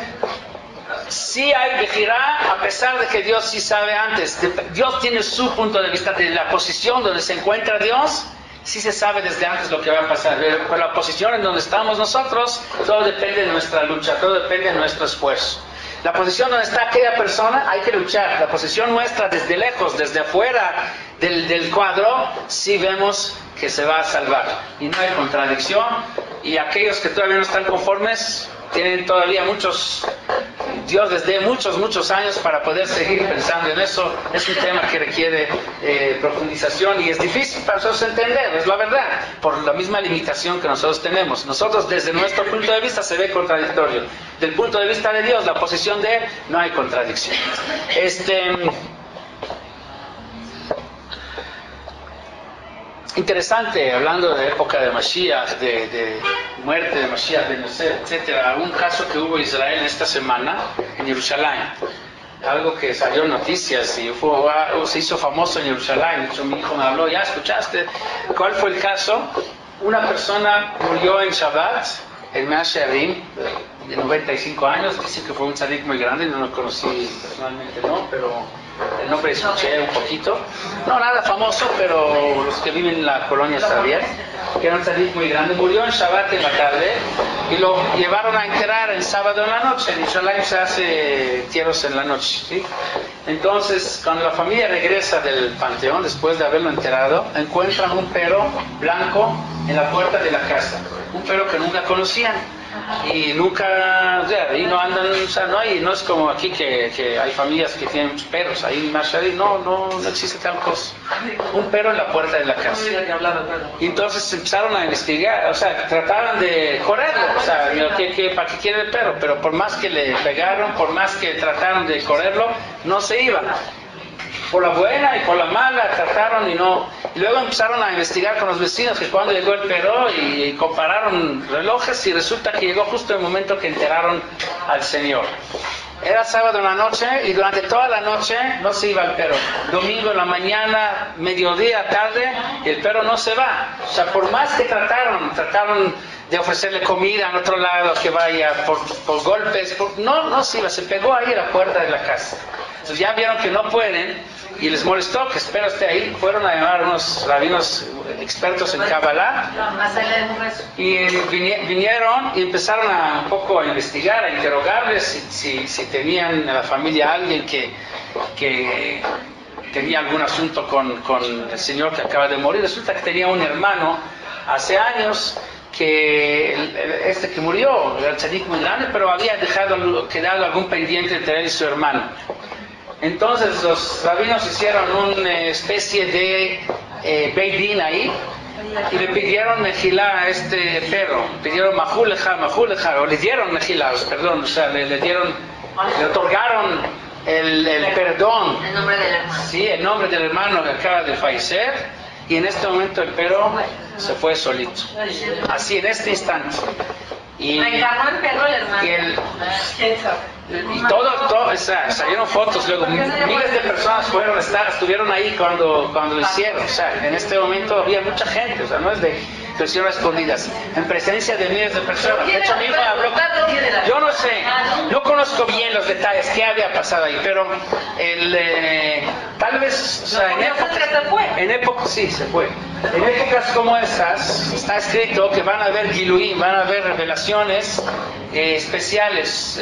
Sí hay Bejirá, a pesar de que Dios sí sabe antes. Dios tiene su punto de vista de la posición donde se encuentra Dios. Sí se sabe desde antes lo que va a pasar. Pero la posición en donde estamos nosotros, todo depende de nuestra lucha, todo depende de nuestro esfuerzo. La posición donde está aquella persona, hay que luchar. La posición nuestra desde lejos, desde afuera del cuadro, sí vemos que se va a salvar. Y no hay contradicción. Y aquellos que todavía no están conformes, tienen todavía Dios les dé muchos años para poder seguir pensando en eso. Es un tema que requiere profundización y es difícil para nosotros entender, es la verdad, por la misma limitación que nosotros tenemos. Nosotros desde nuestro punto de vista se ve contradictorio. Del punto de vista de Dios, la posición de Él, no hay contradicción. Interesante, hablando de época de Mashiach, de muerte de Mashiach, de Yosef, etcétera, un caso que hubo en Israel esta semana, en Jerusalén, algo que salió en noticias y se hizo famoso en Jerusalén. De hecho, mi hijo me habló, ¿ya escuchaste? ¿Cuál fue el caso? Una persona murió en Shabbat, en Mea Shearim, de 95 años, dicen que fue un tzadik muy grande, no lo conocí personalmente, no, pero el nombre escuché un poquito. No, nada famoso, pero los que viven en la colonia sabían que era un tzadik muy grande. Murió en Shabbat en la tarde y lo llevaron a enterrar el sábado en la noche. En Israel se hace entierros en la noche, ¿sí? Entonces, cuando la familia regresa del panteón, después de haberlo enterrado, encuentran un perro blanco en la puerta de la casa. Un perro que nunca conocían. Y nunca, o sea, ahí no andan, o sea, no es como aquí que hay familias que tienen muchos perros, ahí en Mashari no existe tal cosa. Un perro en la puerta de la casa. Y entonces empezaron a investigar, o sea, trataban de correrlo, o sea, ¿para qué quiere el perro? Pero por más que le pegaron, por más que trataron de correrlo, no se iba. Por la buena y por la mala trataron y no. Y luego empezaron a investigar con los vecinos que cuando llegó el perro y compararon relojes y resulta que llegó justo en el momento que enterraron al Señor. Era sábado en la noche y durante toda la noche no se iba el perro. Domingo en la mañana, mediodía, tarde, el perro no se va. O sea, por más que trataron de ofrecerle comida en otro lado, que vaya por golpes, no se iba, se pegó ahí a la puerta de la casa. Entonces ya vieron que no pueden y les molestó que espero esté ahí. Fueron a llamar a unos rabinos expertos en Kabbalah y vinieron y empezaron un poco a investigar, a interrogarles si tenían en la familia alguien que tenía algún asunto con el señor que acaba de morir. Resulta que tenía un hermano hace años que murió, era el tzadik muy grande, pero había quedado algún pendiente entre él y su hermano. Entonces los rabinos hicieron una especie de Beit Din ahí y le pidieron mejilá a este perro, pidieron majuleja, o le dieron mejilá, perdón, o sea, le otorgaron el perdón. El nombre del hermano. Sí, el nombre del hermano que acaba de fallecer, y en este momento el perro se fue solito. Así, en este instante. Y encarnó el perro el hermano. Y todo, salieron fotos, luego miles de personas estuvieron ahí cuando lo hicieron. O sea, en este momento había mucha gente, o sea, no es de cuestiones escondidas, en presencia de miles de personas. De hecho, mi hijo habló, yo no sé, no conozco bien los detalles, qué había pasado ahí, pero tal vez, o sea, en épocas, sí, se fue. En épocas como esas, está escrito que van a haber giluim, van a haber revelaciones especiales,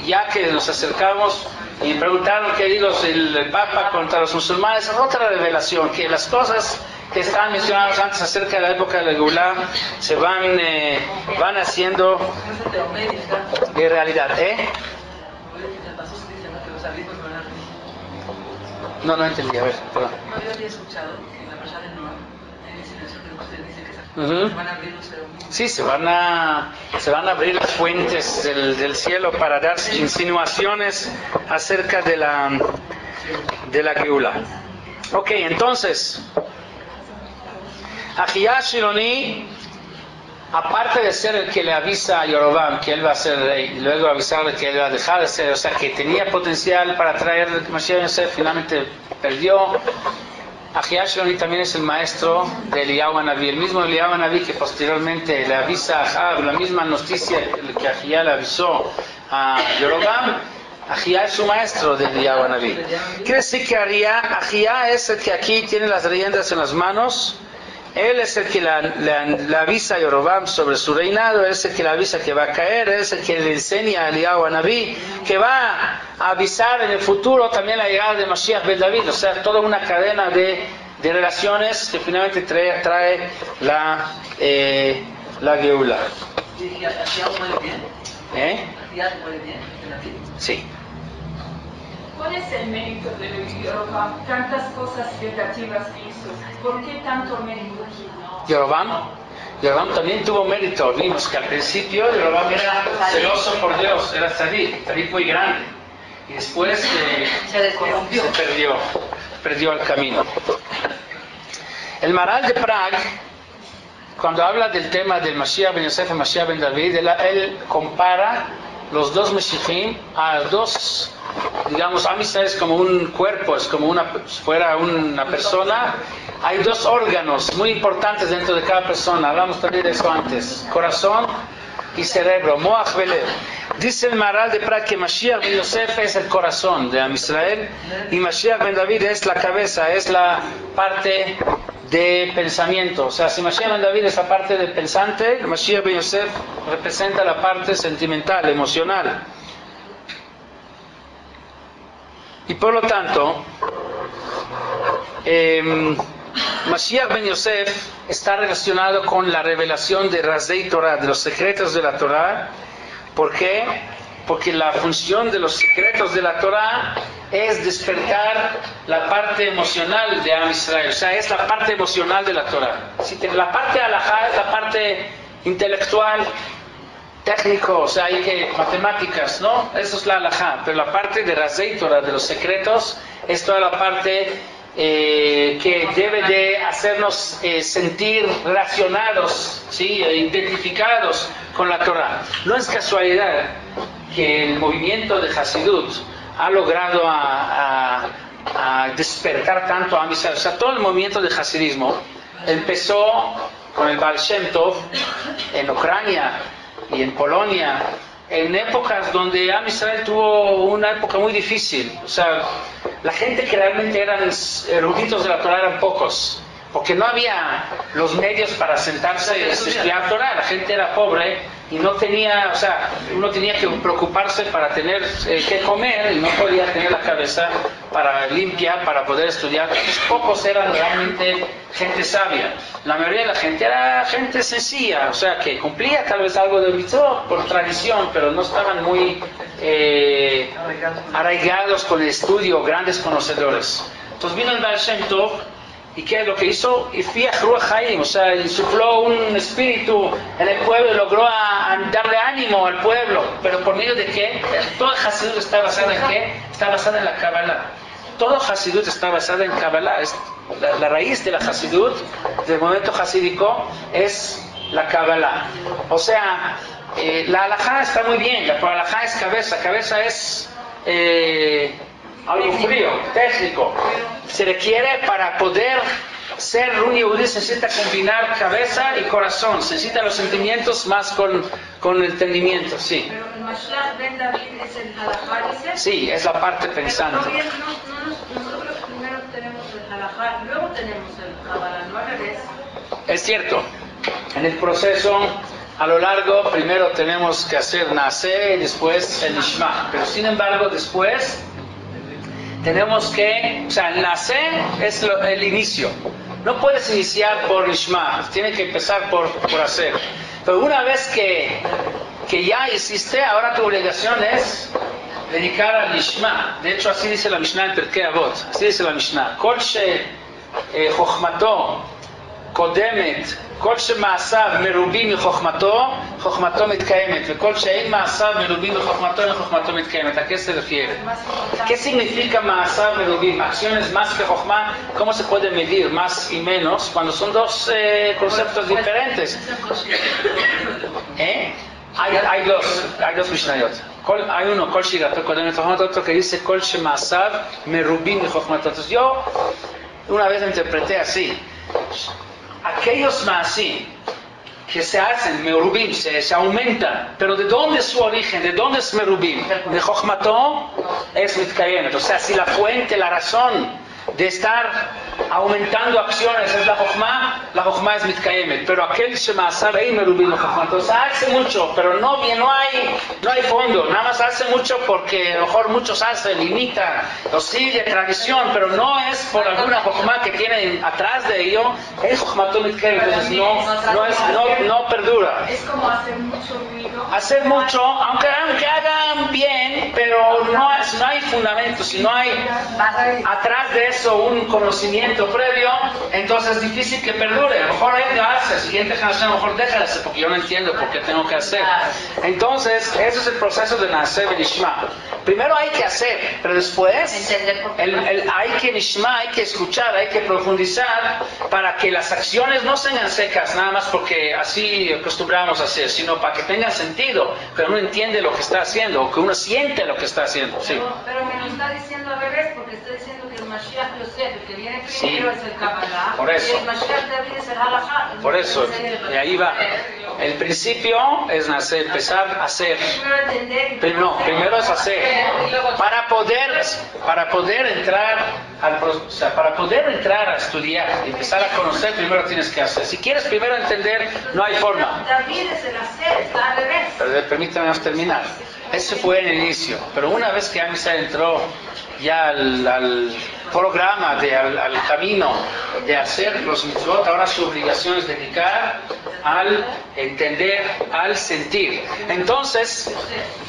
ya que nos acercamos y preguntaron qué digo el Papa contra los musulmanes. Es otra revelación, que las cosas que estaban mencionadas antes acerca de la época de la Geulá se van haciendo de realidad. No entendí, a ver, perdón. No, yo había escuchado que en la pasada de Noah, dice eso que usted dice que se van a abrir los ceremonias. Sí, se van a abrir las fuentes del cielo para dar insinuaciones acerca de la Geulá. Ok, entonces, Ahijá Shiloni, aparte de ser el que le avisa a Yorobam que él va a ser rey, y luego avisarle que él va a dejar de ser, o sea, que tenía potencial para traer el Mashiach Yosef, finalmente perdió. Ahijá Shiloni también es el maestro de Eliyahu Hanaví, el mismo Eliyahu Hanaví que posteriormente le avisa a Ahab la misma noticia que Ahijá le avisó a Yorobam. Ahijá es su maestro de Eliyahu Hanaví. Quiere decir que Ahijá es el que aquí tiene las riendas en las manos. Él es el que le avisa a Yorobam sobre su reinado, él es el que le avisa que va a caer, él es el que le enseña a Eliyahu Hanaví que va a avisar en el futuro también la llegada de Mashiach ben David, o sea, toda una cadena de relaciones que finalmente trae la Geulá. Sí. ¿Cuál es el mérito de Yorobam? Tantas cosas negativas que hizo. ¿Por qué tanto mérito? Yorobam también tuvo mérito. Vimos que al principio Yorobam era celoso por Dios, era tzadik muy grande. Y después se perdió el camino. El Maral de Prague, cuando habla del tema del Mashiach ben Yosef y Mashiach ben David, él compara los dos Mashiachim a dos, digamos, Am Israel es como un cuerpo, es como si fuera una persona. Hay dos órganos muy importantes dentro de cada persona, hablamos también de eso antes, corazón y cerebro, Moach Velev. Dice el Maral de Prague que Mashiach ben Yosef es el corazón de Am Israel y Mashiach ben David es la cabeza, es la parte de pensamiento. O sea, si Mashiach ben David es la parte de pensante, Mashiach ben Yosef representa la parte sentimental, emocional. Y por lo tanto, Mashiach ben Yosef está relacionado con la revelación de Razdei Torah, de los secretos de la Torah. ¿Por qué? Porque la función de los secretos de la Torah es despertar la parte emocional de Am Israel, o sea, es la parte emocional de la Torah. La parte de halajá es la parte intelectual, técnico, o sea, hay que matemáticas, ¿no? Eso es la halajá, pero la parte de Razdei Torah, de los secretos, es toda la parte que debe de hacernos sentir relacionados, ¿sí? Identificados con la Torah. No es casualidad que el movimiento de Hasidut ha logrado a despertar tanto a Am Yisrael. O sea, todo el movimiento de Hasidismo empezó con el Baal Shem Tov en Ucrania y en Polonia, en épocas donde Am Yisrael tuvo una época muy difícil. O sea, la gente que realmente eran eruditos de la Torah eran pocos, porque no había los medios para sentarse y estudiar Torah. La gente era pobre y no tenía, o sea, uno tenía que preocuparse para tener que comer y no podía tener la cabeza para limpia para poder estudiar. Pocos eran realmente gente sabia. La mayoría de la gente era gente sencilla, o sea, que cumplía tal vez algo de mitzvot por tradición, pero no estaban muy arraigados con el estudio, grandes conocedores. Entonces vino el Baal Shem Tov. ¿Y qué es lo que hizo? Y Fiach Ruach Haim, o sea, insufló un espíritu en el pueblo y logró darle ánimo al pueblo. ¿Pero por medio de qué? Todo Hasidut está basado en qué? Está basado en la Kabbalah. Todo Hasidut está basado en Kabbalah. La raíz de la Hasidut, del movimiento hasídico, es la Kabbalah. O sea, la halajá está muy bien, pero la halajá es cabeza. Cabeza es algo frío, técnico. Se requiere para poder ser un yehudí, se necesita combinar cabeza y corazón, se necesitan los sentimientos más con el entendimiento, sí. Pero el Mashiach ben David es el halajá, dice. Sí, es la parte pensante. Pero nosotros primero tenemos el halajá, luego tenemos el Kabbalah, no al revés. Es cierto, en el proceso a lo largo primero tenemos que hacer Naaseh y después el Nishma, pero sin embargo después tenemos que, o sea, el Naaseh es el inicio. No puedes iniciar por Nishma, tiene que empezar por hacer. Pero una vez que ya hiciste, ahora tu obligación es dedicar al Nishma. De hecho, así dice la Mishnah en Pirkei Avot. Así dice la Mishnah. Kol shechochmato קודמת, כל שמעשיו מרובים מחוכמתו, חוכמתו מתקיימת, וכל שאין מעשיו מרובים מחוכמתו, אין חוכמתו מתקיימת. ¿A qué se refiere? ¿Qué significa מעשיו מרובים? Acciones más que חוכמה, ¿cómo se puede medir más y menos cuando son dos conceptos diferentes? Hay dos Mishnayot. Hay uno, כל שירתו קודמת חוכמתו, otro que dice כל שמעשיו מרובים מחוכמתו. Entonces yo una vez interpreté así. Aquellos Maasí que se hacen, Merubim, se aumentan, pero ¿de dónde es su origen? ¿De dónde es Merubim? De Chochmato es Mitkayemet. O sea, si la fuente, la razón de estar aumentando acciones es la Chochma es Mitkayemet. Pero aquel Shemaasar ahí Merubim Chochmato, o sea, hace mucho, pero no hay fondo, nada más hace mucho porque a lo mejor muchos hacen, imitan, lo sigue, tradición, pero no es por alguna Chochma que tienen atrás de ello, es Chochmato Mitkayemet, entonces no perdura. Es como hacer mucho ruido. Hacer mucho, aunque hagan bien, pero no hay fundamento, si no hay atrás de eso un conocimiento previo, entonces es difícil que perdure. A lo mejor él lo hace, la siguiente generación a lo mejor deja de hacer porque yo no entiendo por qué tengo que hacer. Entonces, ese es el proceso de Naaseh y Nishma. Primero hay que hacer, pero después hay que Nishma, hay que escuchar, hay que profundizar para que las acciones no sean secas, nada más porque así acostumbramos a hacer, sino para que tengan sentido, que uno entiende lo que está haciendo, o que uno siente lo que está haciendo. Sí. Pero me lo está diciendo al revés, porque está diciendo que el Mashiach Yosef, el que viene primero, es el Kabbalah, por eso. y el Mashiach David es el halajá. Por eso, y ahí va. El principio es nacer, empezar a hacer. Primero es hacer. Para poder entrar a estudiar y empezar a conocer, primero tienes que hacer. Si quieres primero entender, no hay forma. David es el hacer, está al revés. Pero permítanme terminar. Ese fue en el inicio. Pero una vez que Amisa entró ya al programa, al camino de hacer los mitzvot, ahora su obligación es dedicar al entender, al sentir. Entonces,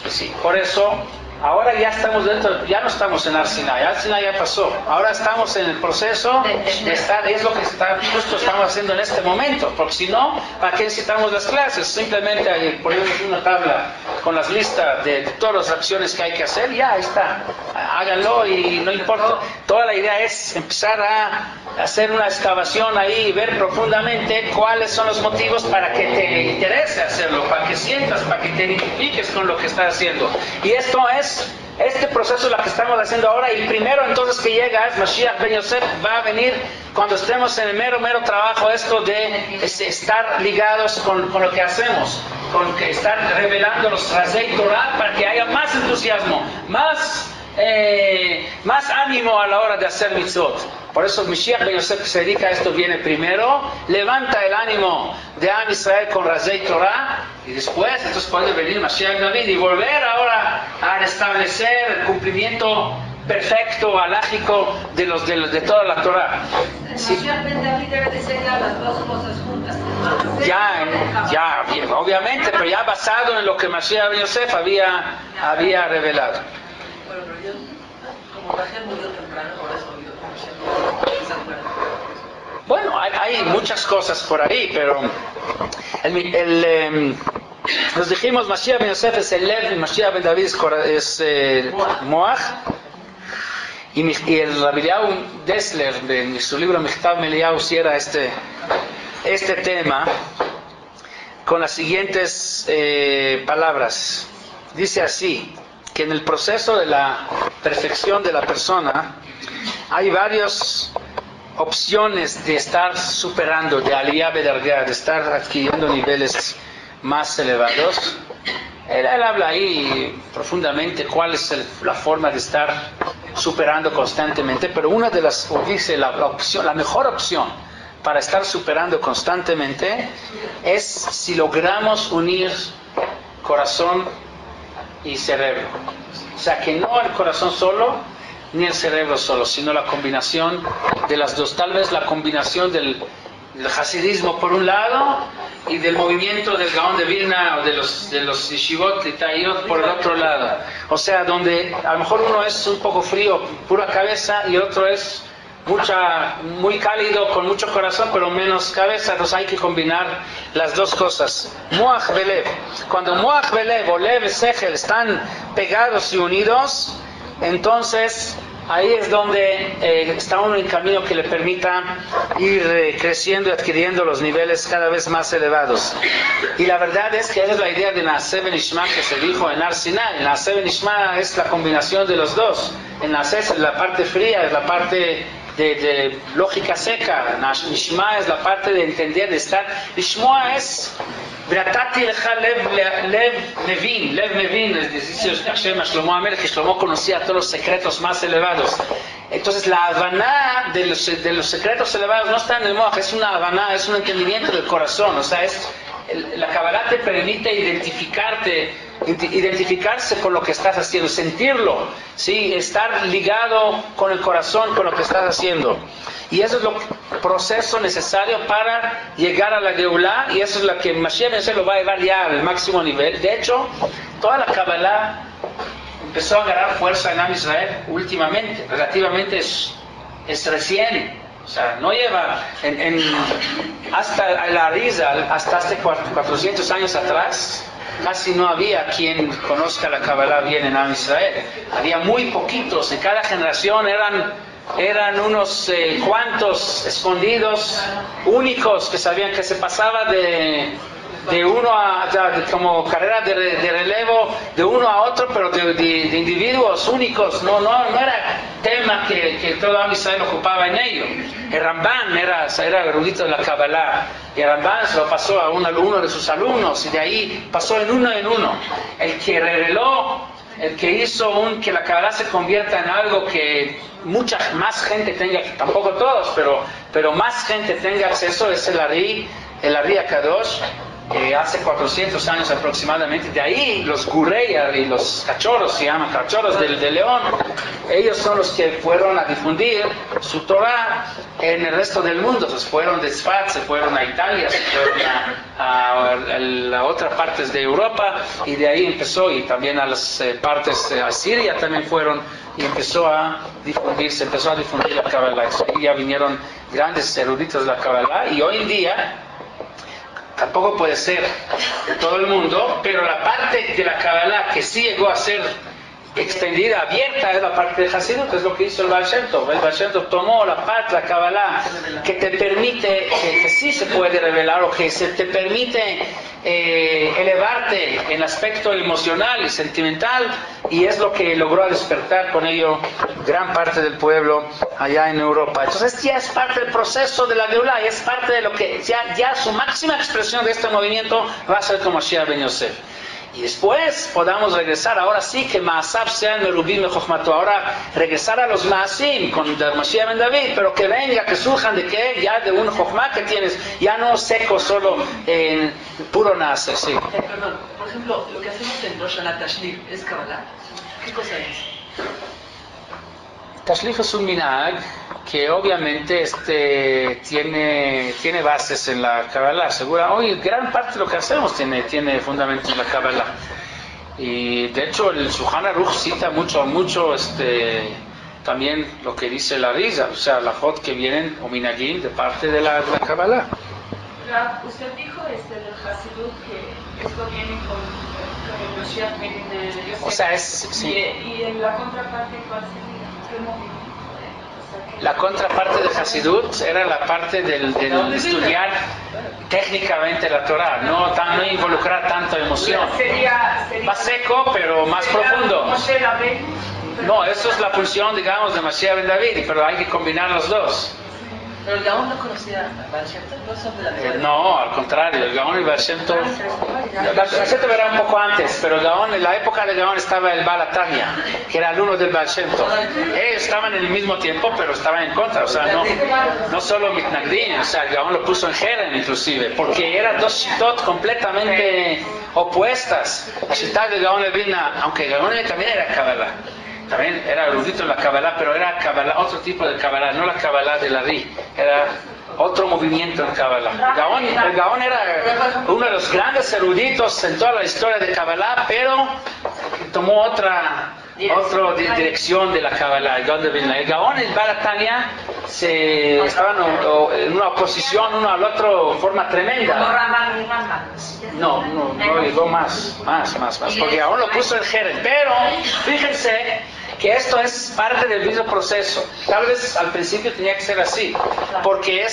sí, por eso ahora ya estamos dentro, ya no estamos en Har Sinai, Har Sinai ya pasó, ahora estamos en el proceso de estar, es lo que justo estamos haciendo en este momento, porque si no, ¿para qué necesitamos las clases? Simplemente ponemos una tabla con las listas de todas las acciones que hay que hacer, ya ahí está, háganlo y no importa. Toda la idea es empezar hacer una excavación ahí y ver profundamente cuáles son los motivos para que te interese hacerlo, para que sientas, para que te identifiques con lo que estás haciendo. Y este proceso es lo que estamos haciendo ahora, y primero entonces que llega es Mashiach Ben Yosef, va a venir cuando estemos en el mero trabajo, esto de estar ligados con lo que hacemos, con que estar revelando los Razei Torah para que haya más entusiasmo, más ánimo a la hora de hacer mitzvot. Por eso Mashiach Ben Yosef, que se dedica a esto, viene primero, levanta el ánimo de Am Israel con Razei Torah, y después entonces puede venir Mashiach David y volver ahora a restablecer el cumplimiento perfecto, alágico de toda la Torah. Sí. Mashiach Ben David debe de ser ya las dos cosas juntas. Ya, obviamente, pero ya basado en lo que Mashiach Ben Yosef había revelado. Bueno, pero yo, como Rachel murió temprano, por eso yo bueno, hay muchas cosas por ahí, pero nos dijimos Mashiach Ben Yosef es el Lev y Mashiach Ben David es Moach, y el Rabbi Eliyahu Dessler en su libro Michtav Meliyahu cierra este tema con las siguientes palabras. Dice así, que en el proceso de la perfección de la persona hay varias opciones de estar superando, de aliyah bedargah, de estar adquiriendo niveles más elevados. Él habla ahí profundamente cuál es la forma de estar superando constantemente, pero una de las, dice la mejor opción para estar superando constantemente es si logramos unir corazón y cerebro. O sea, que no el corazón solo, ni el cerebro solo, sino la combinación de las dos. Tal vez la combinación del hasidismo por un lado y del movimiento del Gaón de Vilna o de los yeshivot y taiyot por el otro lado. O sea, donde a lo mejor uno es un poco frío, pura cabeza, y el otro es muy cálido, con mucho corazón, pero menos cabeza. Entonces hay que combinar las dos cosas. Moach Belev. Cuando Moach Belev o Lev y Sechel están pegados y unidos, entonces ahí es donde está uno en camino que le permita ir creciendo y adquiriendo los niveles cada vez más elevados. Y la verdad es que esa es la idea de Naaseh Benishma que se dijo en Har Sinai. Naaseh Benishma es la combinación de los dos. En Naaseh es la parte fría, es la parte de lógica seca. Nishma es la parte de entender, de estar. Nishma es V'natati lecha lev mevin. Lev mevin, dice Hashem a Shlomo Amelech, que Shlomo conocía todos los secretos más elevados. Entonces la Havaná de los secretos elevados no está en el Moach, es una Havaná, es un entendimiento del corazón. O sea, la Kabbalah te permite identificarse con lo que estás haciendo, sentirlo, ¿sí? Estar ligado con el corazón, con lo que estás haciendo. Y eso es el proceso necesario para llegar a la Geulah, y eso es lo que Mashiach se lo va a llevar ya al máximo nivel. De hecho, toda la Kabbalah empezó a agarrar fuerza en Am Israel últimamente, relativamente es recién. O sea, no lleva hasta la Arizal, hasta hace 400 años atrás, casi no había quien conozca la Kabbalah bien en Am Israel. Había muy poquitos, en cada generación eran unos cuantos escondidos, únicos, que sabían que se pasaba de uno como carrera de relevo, de uno a otro, pero de individuos únicos. No era tema que todo Am Israel ocupaba en ello. El Ramban era erudito de la Kabbalah, y el Ramban se lo pasó a uno de sus alumnos, y de ahí pasó en uno. El que reveló, el que hizo que la Kabbalah se convierta en algo que mucha más gente tenga, tampoco todos, pero más gente tenga acceso, es el Ari Akadosh. Hace 400 años aproximadamente. De ahí los Gureyar y los cachorros, se llaman cachorros del león, ellos son los que fueron a difundir su Torah en el resto del mundo. Entonces fueron de Tzfat, se fueron a Italia, se fueron a otras partes de Europa, y de ahí empezó, y también a las partes, a Siria también fueron, y empezó a difundir la Kabbalah. Y ya vinieron grandes eruditos de la Kabbalah, y hoy en día tampoco puede ser de todo el mundo, pero la parte de la Kabbalah que sí llegó a ser extendida, abierta, es la parte de Hasidut, es lo que hizo el Baal Shem Tov. El Baal Shem Tov tomó la parte, la Kabbalah, que te permite, que sí se puede revelar, o que se te permite elevarte en el aspecto emocional y sentimental, y es lo que logró despertar con ello gran parte del pueblo allá en Europa. Entonces ya es parte del proceso de la Geulah, y es parte de lo que ya su máxima expresión de este movimiento va a ser como Mashiach ben Yosef. Y después podamos regresar, ahora sí que Maasav sean Merubim Mechochmato, ahora regresar a los Maasim con Mashiach ben David, pero que venga, que surjan de que ya de un Chochmá que tienes, ya no seco solo en puro nace, sí. Perdón, por ejemplo, lo que hacemos en Rosh Hashanah Tashlif es Kabbalah. ¿Qué cosa es? Tashlif es un minhag que obviamente tiene bases en la Kabbalah, segura. Hoy gran parte de lo que hacemos tiene fundamentos en la Kabbalah. Y de hecho el Shulchan Aruch cita mucho también lo que dice la Risa, o sea, la Jot que vienen o minhagim de parte de la Kabbalah. Usted dijo del Hasidut que esto viene con el Mashiach ben Yosef. O sea, sí. Y en la contraparte, ¿cuál sería? ¿Qué movimiento? La contraparte de Hasidut era la parte del estudiar técnicamente la Torah, no involucrar tanta emoción. Sería Más seco, pero más profundo. Moshe Rabbeinu. No, eso es la función, digamos, de Mashiach ben David, pero hay que combinar los dos. Pero el Gaón no conocía a Baal Shem Tov, no son de la misma. No, al contrario, el Gaón y el Baal Shem Tov. El Baal Shem Tov era un poco antes, pero el Gaón, en la época del Gaón estaba el Baal Atanya, que era alumno del Baal Shem Tov. Ellos estaban en el mismo tiempo, pero estaban en contra, o sea, no solo Mitnagdim, o sea, el Gaón lo puso en Jerem inclusive, porque eran dos shitot completamente opuestas. La shitá del Gaón de Vilna, aunque el Gaón también era Kabbalah. También era erudito en la Kabbalah, pero era Kabbalah, otro tipo de Kabbalah, no la Kabbalah de la Ri, era otro movimiento en Kabbalah. El Gaón era uno de los grandes eruditos en toda la historia de Kabbalah, pero tomó otra dirección de la Kabbalah, el Gaón de Vilna. El Gaón y el Baal Atanya estaban en una oposición uno al otro de forma tremenda. No, llegó más, porque Gaón lo puso en Jerem, pero fíjense que esto es parte del mismo proceso. Tal vez al principio tenía que ser así, porque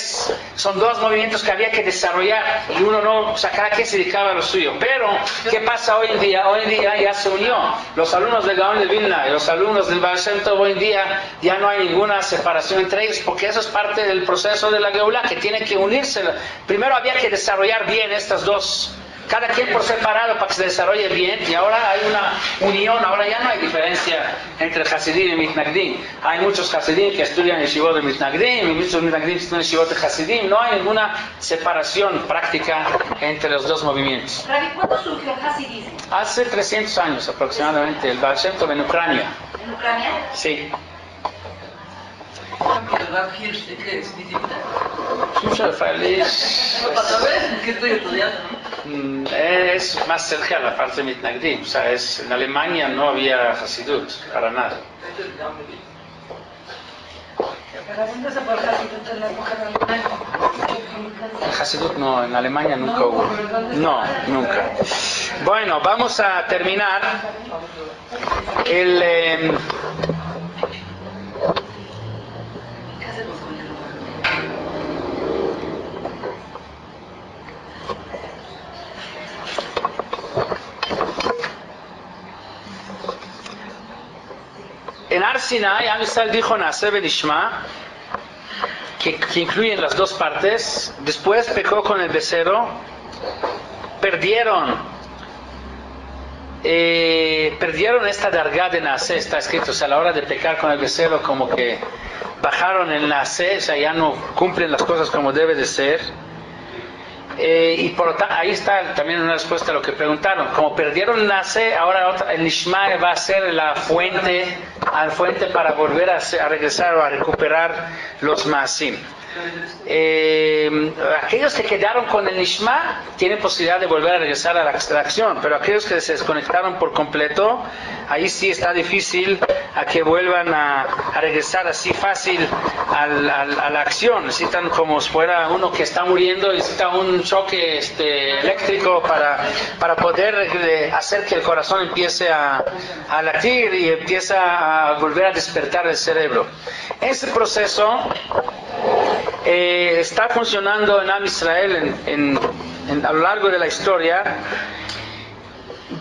son dos movimientos que había que desarrollar y uno no, o sea, cada quien se dedicaba a lo suyo. Pero, ¿qué pasa hoy en día? Hoy en día ya se unió. Los alumnos del Gaón de Vilna y los alumnos del Baal Shem Tov hoy en día ya no hay ninguna separación entre ellos, porque eso es parte del proceso de la Geulah, que tiene que unirse. Primero había que desarrollar bien estas dos, cada quien por separado para que se desarrolle bien, y ahora hay una unión, ahora ya no hay diferencia entre Hasidim y Mitnagdim. Hay muchos Hasidim que estudian el Yeshivot de Mitnagdim y muchos Mitnagdim que estudian el Yeshivot de Hasidim. No hay ninguna separación práctica entre los dos movimientos. Rabbi, ¿cuándo surgió el Hasidismo? Hace 300 años aproximadamente, el Baal Shem Tov en Ucrania. ¿En Ucrania? Sí. Por ejemplo, el Rav Hirsch, ¿de qué es? ¿Disciplina? No, para saber qué estoy estudiando, ¿no? Es más cerca a la parte de Mitnagdim, o sea, en Alemania no había Hasidut, para nada. El Hasidut no, en Alemania nunca hubo. No, nunca. Bueno, vamos a terminar el... En Har Sinai, Am Yisrael dijo Naaseh Benishma, que incluyen las dos partes. Después pecó con el becerro, perdieron esta dargá de Naaseh, está escrito, o sea, a la hora de pecar con el becerro, como que bajaron el Naaseh, o sea, ya no cumplen las cosas como debe de ser. Y por lo tanto, ahí está también una respuesta a lo que preguntaron. Como perdieron el Naaseh, ahora el Nishma va a ser la fuente para volver a regresar o a recuperar los Maasim. Aquellos que quedaron con el Nishma tienen posibilidad de volver a regresar a la acción, pero aquellos que se desconectaron por completo, ahí sí está difícil a que vuelvan a regresar así fácil a la acción. Necesitan como si fuera uno que está muriendo, necesita un choque eléctrico para poder hacer que el corazón empiece a latir y empieza a volver a despertar el cerebro. Ese proceso está funcionando en Am Israel a lo largo de la historia.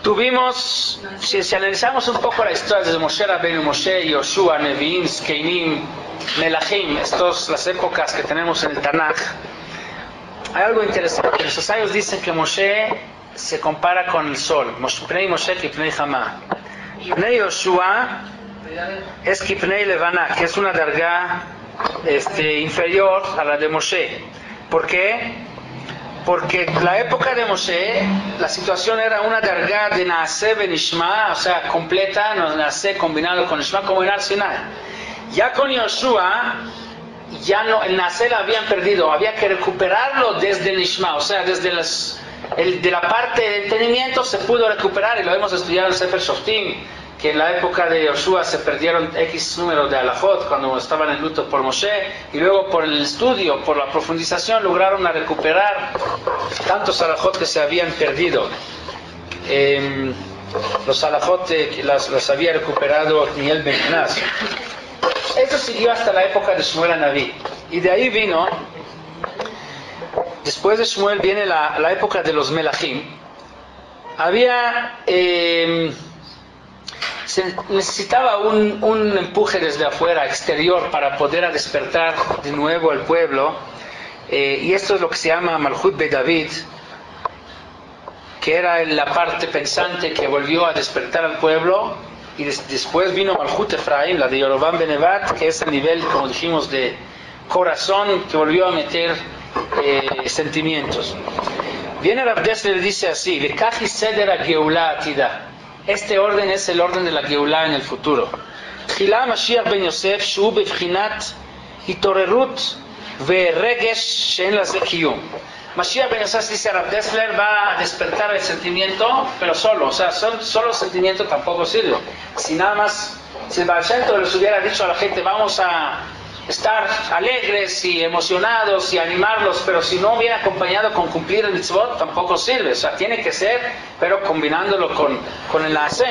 Tuvimos, si analizamos un poco la historia desde Moshe Rabbeinu, Moshe, Yoshua, Nevi'im, Zkeinim, Melachim, las épocas que tenemos en el Tanaj, hay algo interesante. Los sabios dicen que Moshe se compara con el sol. Pnei Moshe kipnei Hamá. Pnei Yoshua es kipnei Levana, que es una dargá inferior a la de Moshe. ¿Por qué? Porque en la época de Moshe la situación era una dargá de Naaseh Benishma, o sea, completa, Naaseh combinado con Nishma, como en Har Sinai. Ya con Yoshua, ya no, el Naaseh lo habían perdido, había que recuperarlo desde el Nishma, o sea, desde de la parte de entendimiento se pudo recuperar, y lo hemos estudiado en Sefer Shoftim, que en la época de Yoshua se perdieron X número de alajot cuando estaban en luto por Moshe, y luego por el estudio, por la profundización, lograron recuperar tantos alajot que se habían perdido. Los alajot los había recuperado Niel Ben Kenaz. Eso siguió hasta la época de Shmuel Hanaví, y de ahí vino, después de Shmuel viene la época de los Melachim. Había se necesitaba un empuje desde afuera, exterior, para poder despertar de nuevo al pueblo, y esto es lo que se llama Malchut Beit David, que era la parte pensante que volvió a despertar al pueblo, y después vino Malchut Efraim, la de Yerovam Ben Nevat, que es el nivel, como dijimos, de corazón, que volvió a meter sentimientos. Viene Rav Dessler y dice así: V'kachi seder ha'geula atida. Este orden es el orden de la Geulá en el futuro. Tchila Mashiach ben Yosef, shu bevchinat hitorerut ve'regesh she'en laze kiyum. Mashiach ben Yosef, dice Rav Dessler, va a despertar el sentimiento, pero solo, o sea, solo sentimiento tampoco sirve. Si nada más, si el Baal Shem Tov les hubiera dicho a la gente, vamos a estar alegres y emocionados y animarlos, pero si no viene acompañado con cumplir el mitzvot, tampoco sirve. O sea, tiene que ser, pero combinándolo con el Naaseh.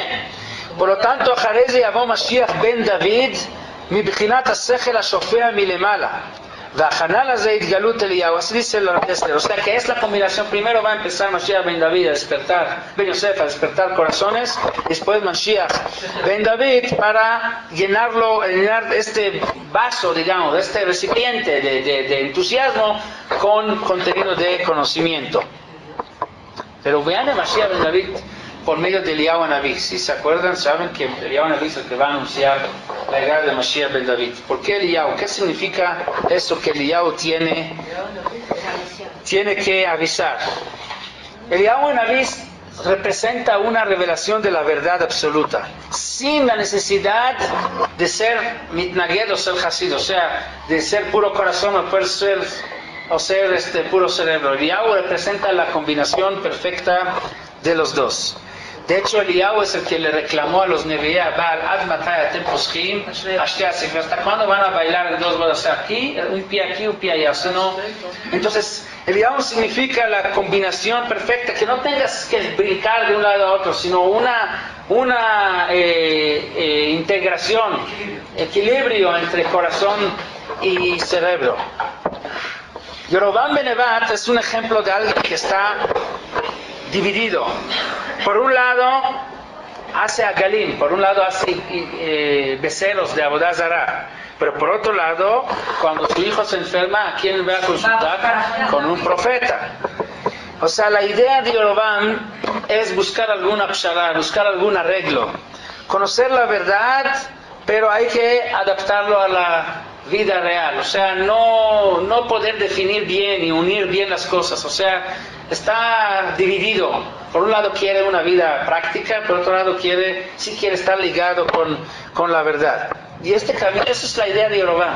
Por lo tanto, Jarez yavo Mashiach ben David מבחינת השכל השופע מלמעלה והכנה לזה התגלות אליהו. Así dice el Rav Dessler. O sea que es la combinación. Primero va a empezar Mashiach ben David a despertar, ben Yosef a despertar corazones, después Mashiach ben David para llenar este vaso, digamos, este recipiente de entusiasmo con contenido de conocimiento. Pero vean a Mashiach ben David por medio de Eliyahu Hanaví. Si se acuerdan, saben que Eliyahu Hanaví es el que va a anunciar la llegada de Mashiach ben David. ¿Por qué Eliyahu? ¿Qué significa eso que Eliyahu tiene que avisar? Eliyahu Hanaví representa una revelación de la verdad absoluta, sin la necesidad de ser mitnaged o ser hasid, o sea, de ser puro corazón o ser puro cerebro. Eliyahu representa la combinación perfecta de los dos. De hecho, Eliyahu es el que le reclamó a los Nevi'im Baal, Ad matai atem poschim, ¿hasta cuándo van a bailar en dos bodas? O sea, aquí, un pie allá. O sea, no. Entonces, Eliyahu significa la combinación perfecta, que no tengas que brincar de un lado a otro, sino una integración, equilibrio entre corazón y cerebro. Yerovam ben Nevat es un ejemplo de alguien que está dividido. Por un lado hace agalim, por un lado hace becerros de Avodah Zarah, pero por otro lado, cuando su hijo se enferma, ¿a quién va a consultar? Con un profeta. O sea, la idea de Yerovam es buscar alguna pshara, buscar algún arreglo, conocer la verdad, pero hay que adaptarlo a la vida real. O sea, no poder definir bien y unir bien las cosas. O sea, está dividido. Por un lado quiere una vida práctica, por otro lado sí quiere estar ligado con la verdad. Y este camino, esa es la idea de Jeroboam.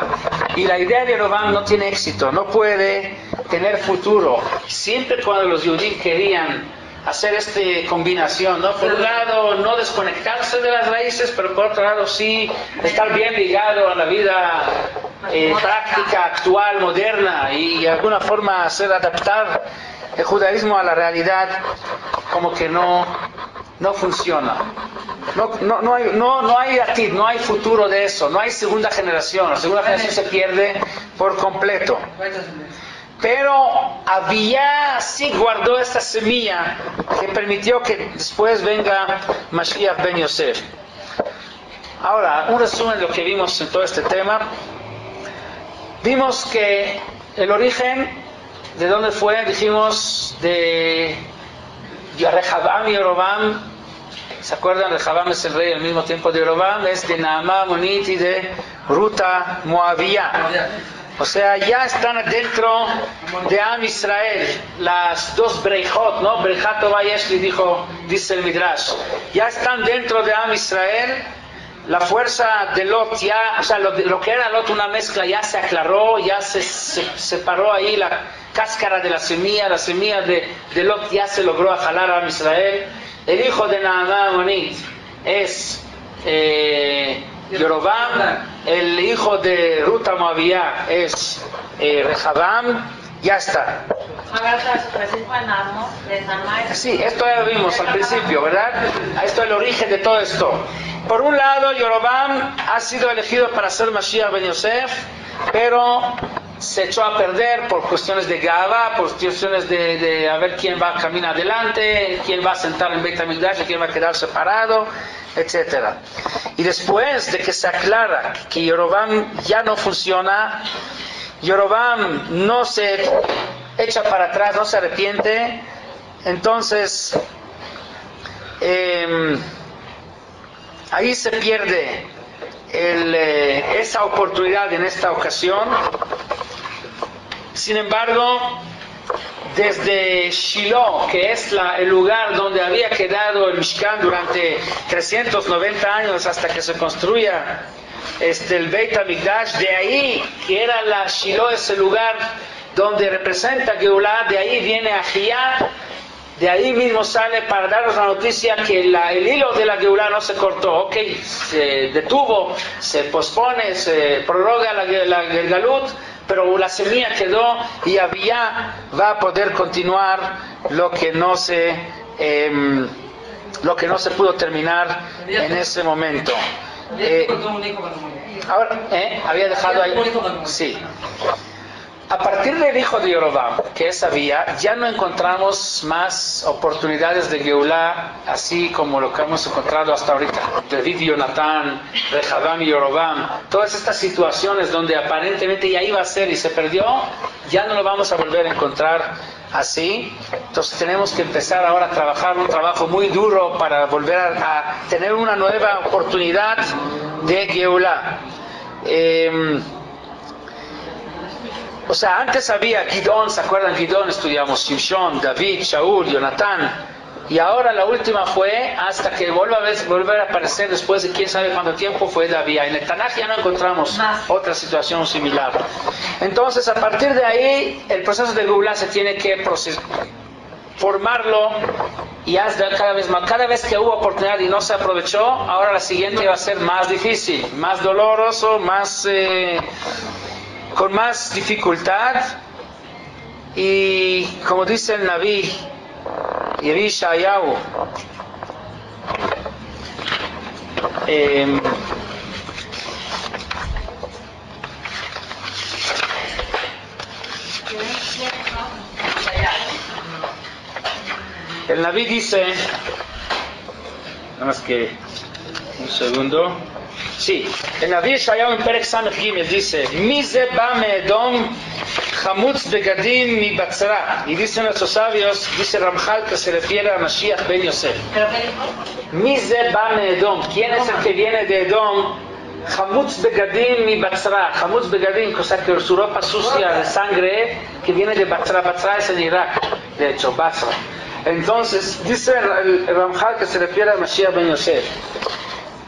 Y la idea de Jeroboam no tiene éxito, no puede tener futuro. Siempre cuando los judíos querían hacer esta combinación, ¿no? Por un lado, no desconectarse de las raíces, pero por otro lado, sí estar bien ligado a la vida práctica, actual, moderna, y de alguna forma hacer adaptar el judaísmo a la realidad, como que no funciona. No hay atid, no hay futuro de eso, no hay segunda generación. La segunda generación se pierde por completo. Pero Abiyá sí guardó esta semilla que permitió que después venga Mashiach ben Yosef. Ahora, un resumen de lo que vimos en todo este tema. Vimos que el origen, ¿de dónde fue? Dijimos de Rehabam y Jeroboam. ¿Se acuerdan? Rehabam es el rey al mismo tiempo de Jeroboam, es de Naamá Amonit y de Ruta Moabía. O sea, ya están dentro de Am Israel las dos Breijot, ¿no? Breijat Tová Yeshli, dice el Midrash. Ya están dentro de Am Israel. La fuerza de Lot ya, o sea, lo que era Lot, una mezcla, ya se aclaró, ya se separó ahí la cáscara de la semilla de Lot ya se logró jalar a Am Israel. El hijo de Naamá Amonit es Jeroboam, el hijo de Ruta Moabía es Rehabam, ya está. Sí, esto ya lo vimos al principio, ¿verdad? Esto es el origen de todo esto. Por un lado, Jeroboam ha sido elegido para ser Mashiach ben Yosef, pero se echó a perder por cuestiones de Gavá, por cuestiones de a ver quién va a caminar adelante, quién va a sentar en Beit HaMikdash, quién va a quedar separado, etc. Y después de que se aclara que Jeroboam ya no funciona, Jeroboam no se echa para atrás, no se arrepiente, entonces ahí se pierde esa oportunidad en esta ocasión. Sin embargo, desde Shiloh, que es el lugar donde había quedado el Mishkan durante 390 años hasta que se construya el Beit HaMikdash, de ahí, que era la Shiloh, ese lugar donde representa Geulah, de ahí viene Ahiyá, de ahí mismo sale para darnos la noticia que el hilo de la Geulah no se cortó, se detuvo, se pospone, se prorroga el Galut, pero la semilla quedó y Abiyá va a poder continuar lo que no se pudo terminar en ese momento. Ahora, había dejado ahí. Sí. A partir del hijo de Jeroboam, que es Abiyá, ya no encontramos más oportunidades de Geulah, así como lo que hemos encontrado hasta ahorita. David y Jonatán, Rehabam y Jeroboam, todas estas situaciones donde aparentemente ya iba a ser y se perdió, ya no lo vamos a volver a encontrar así. Entonces tenemos que empezar ahora a trabajar un trabajo muy duro para volver a tener una nueva oportunidad de Geulah. O sea, antes había Gidón, ¿se acuerdan? Gidón, estudiamos Shimshon, David, Shaul, Jonatán, y ahora la última fue, hasta que volver a aparecer después de quién sabe cuánto tiempo, fue David. En el Tanaj ya no encontramos otra situación similar. Entonces, a partir de ahí, el proceso de Geulah se tiene que formarlo y cada vez más. Cada vez que hubo oportunidad y no se aprovechó, ahora la siguiente va a ser más difícil, más doloroso, con más dificultad. Y como dice el Naví Yeshayahu, el Naví dice, nada más que un segundo. Sí, el Naví Yeshayahu en Perek Samech Gimel dice: Mize ba me'edom chamutz begadim mi batzra. Y dicen nuestros sabios, dice Ramchal, que se refiere a Mashiach ben Yosef. Mize ba me'edom. ¿Quién es el que viene de Edom? Chamutz begadim mi batzra. Chamutz begadim, o sea que su ropa sucia de sangre, que viene de Batzra. Batzra es en Irak, de hecho, Basra. Entonces, dice el Ramchal que se refiere a Mashiach ben Yosef.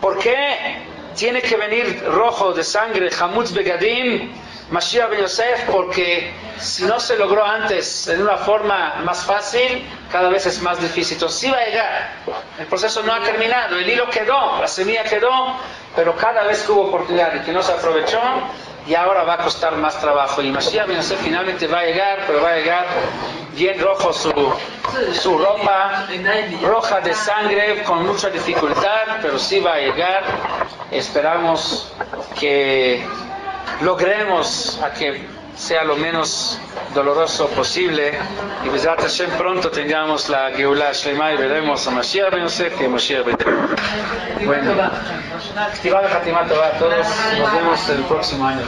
¿Por qué tiene que venir rojo de sangre, Hamutz Begadim, Mashiach ben Yosef, porque si no se logró antes en una forma más fácil, cada vez es más difícil. Entonces sí va a llegar. El proceso no ha terminado, el hilo quedó, la semilla quedó, pero cada vez que hubo oportunidad y que no se aprovechó, y ahora va a costar más trabajo. Y Mashiach ben Yosef finalmente va a llegar, pero va a llegar bien rojo su ropa, roja de sangre, con mucha dificultad, pero sí va a llegar. Esperamos que logremos a que sea lo menos doloroso posible y Bezrat Hashem pronto tengamos la Geulah Shlema y veremos a Mashiach ben Yosef y a Mashiach ben David. Bueno, Ktivá Bechatimá Tová a todos, nos vemos el próximo año.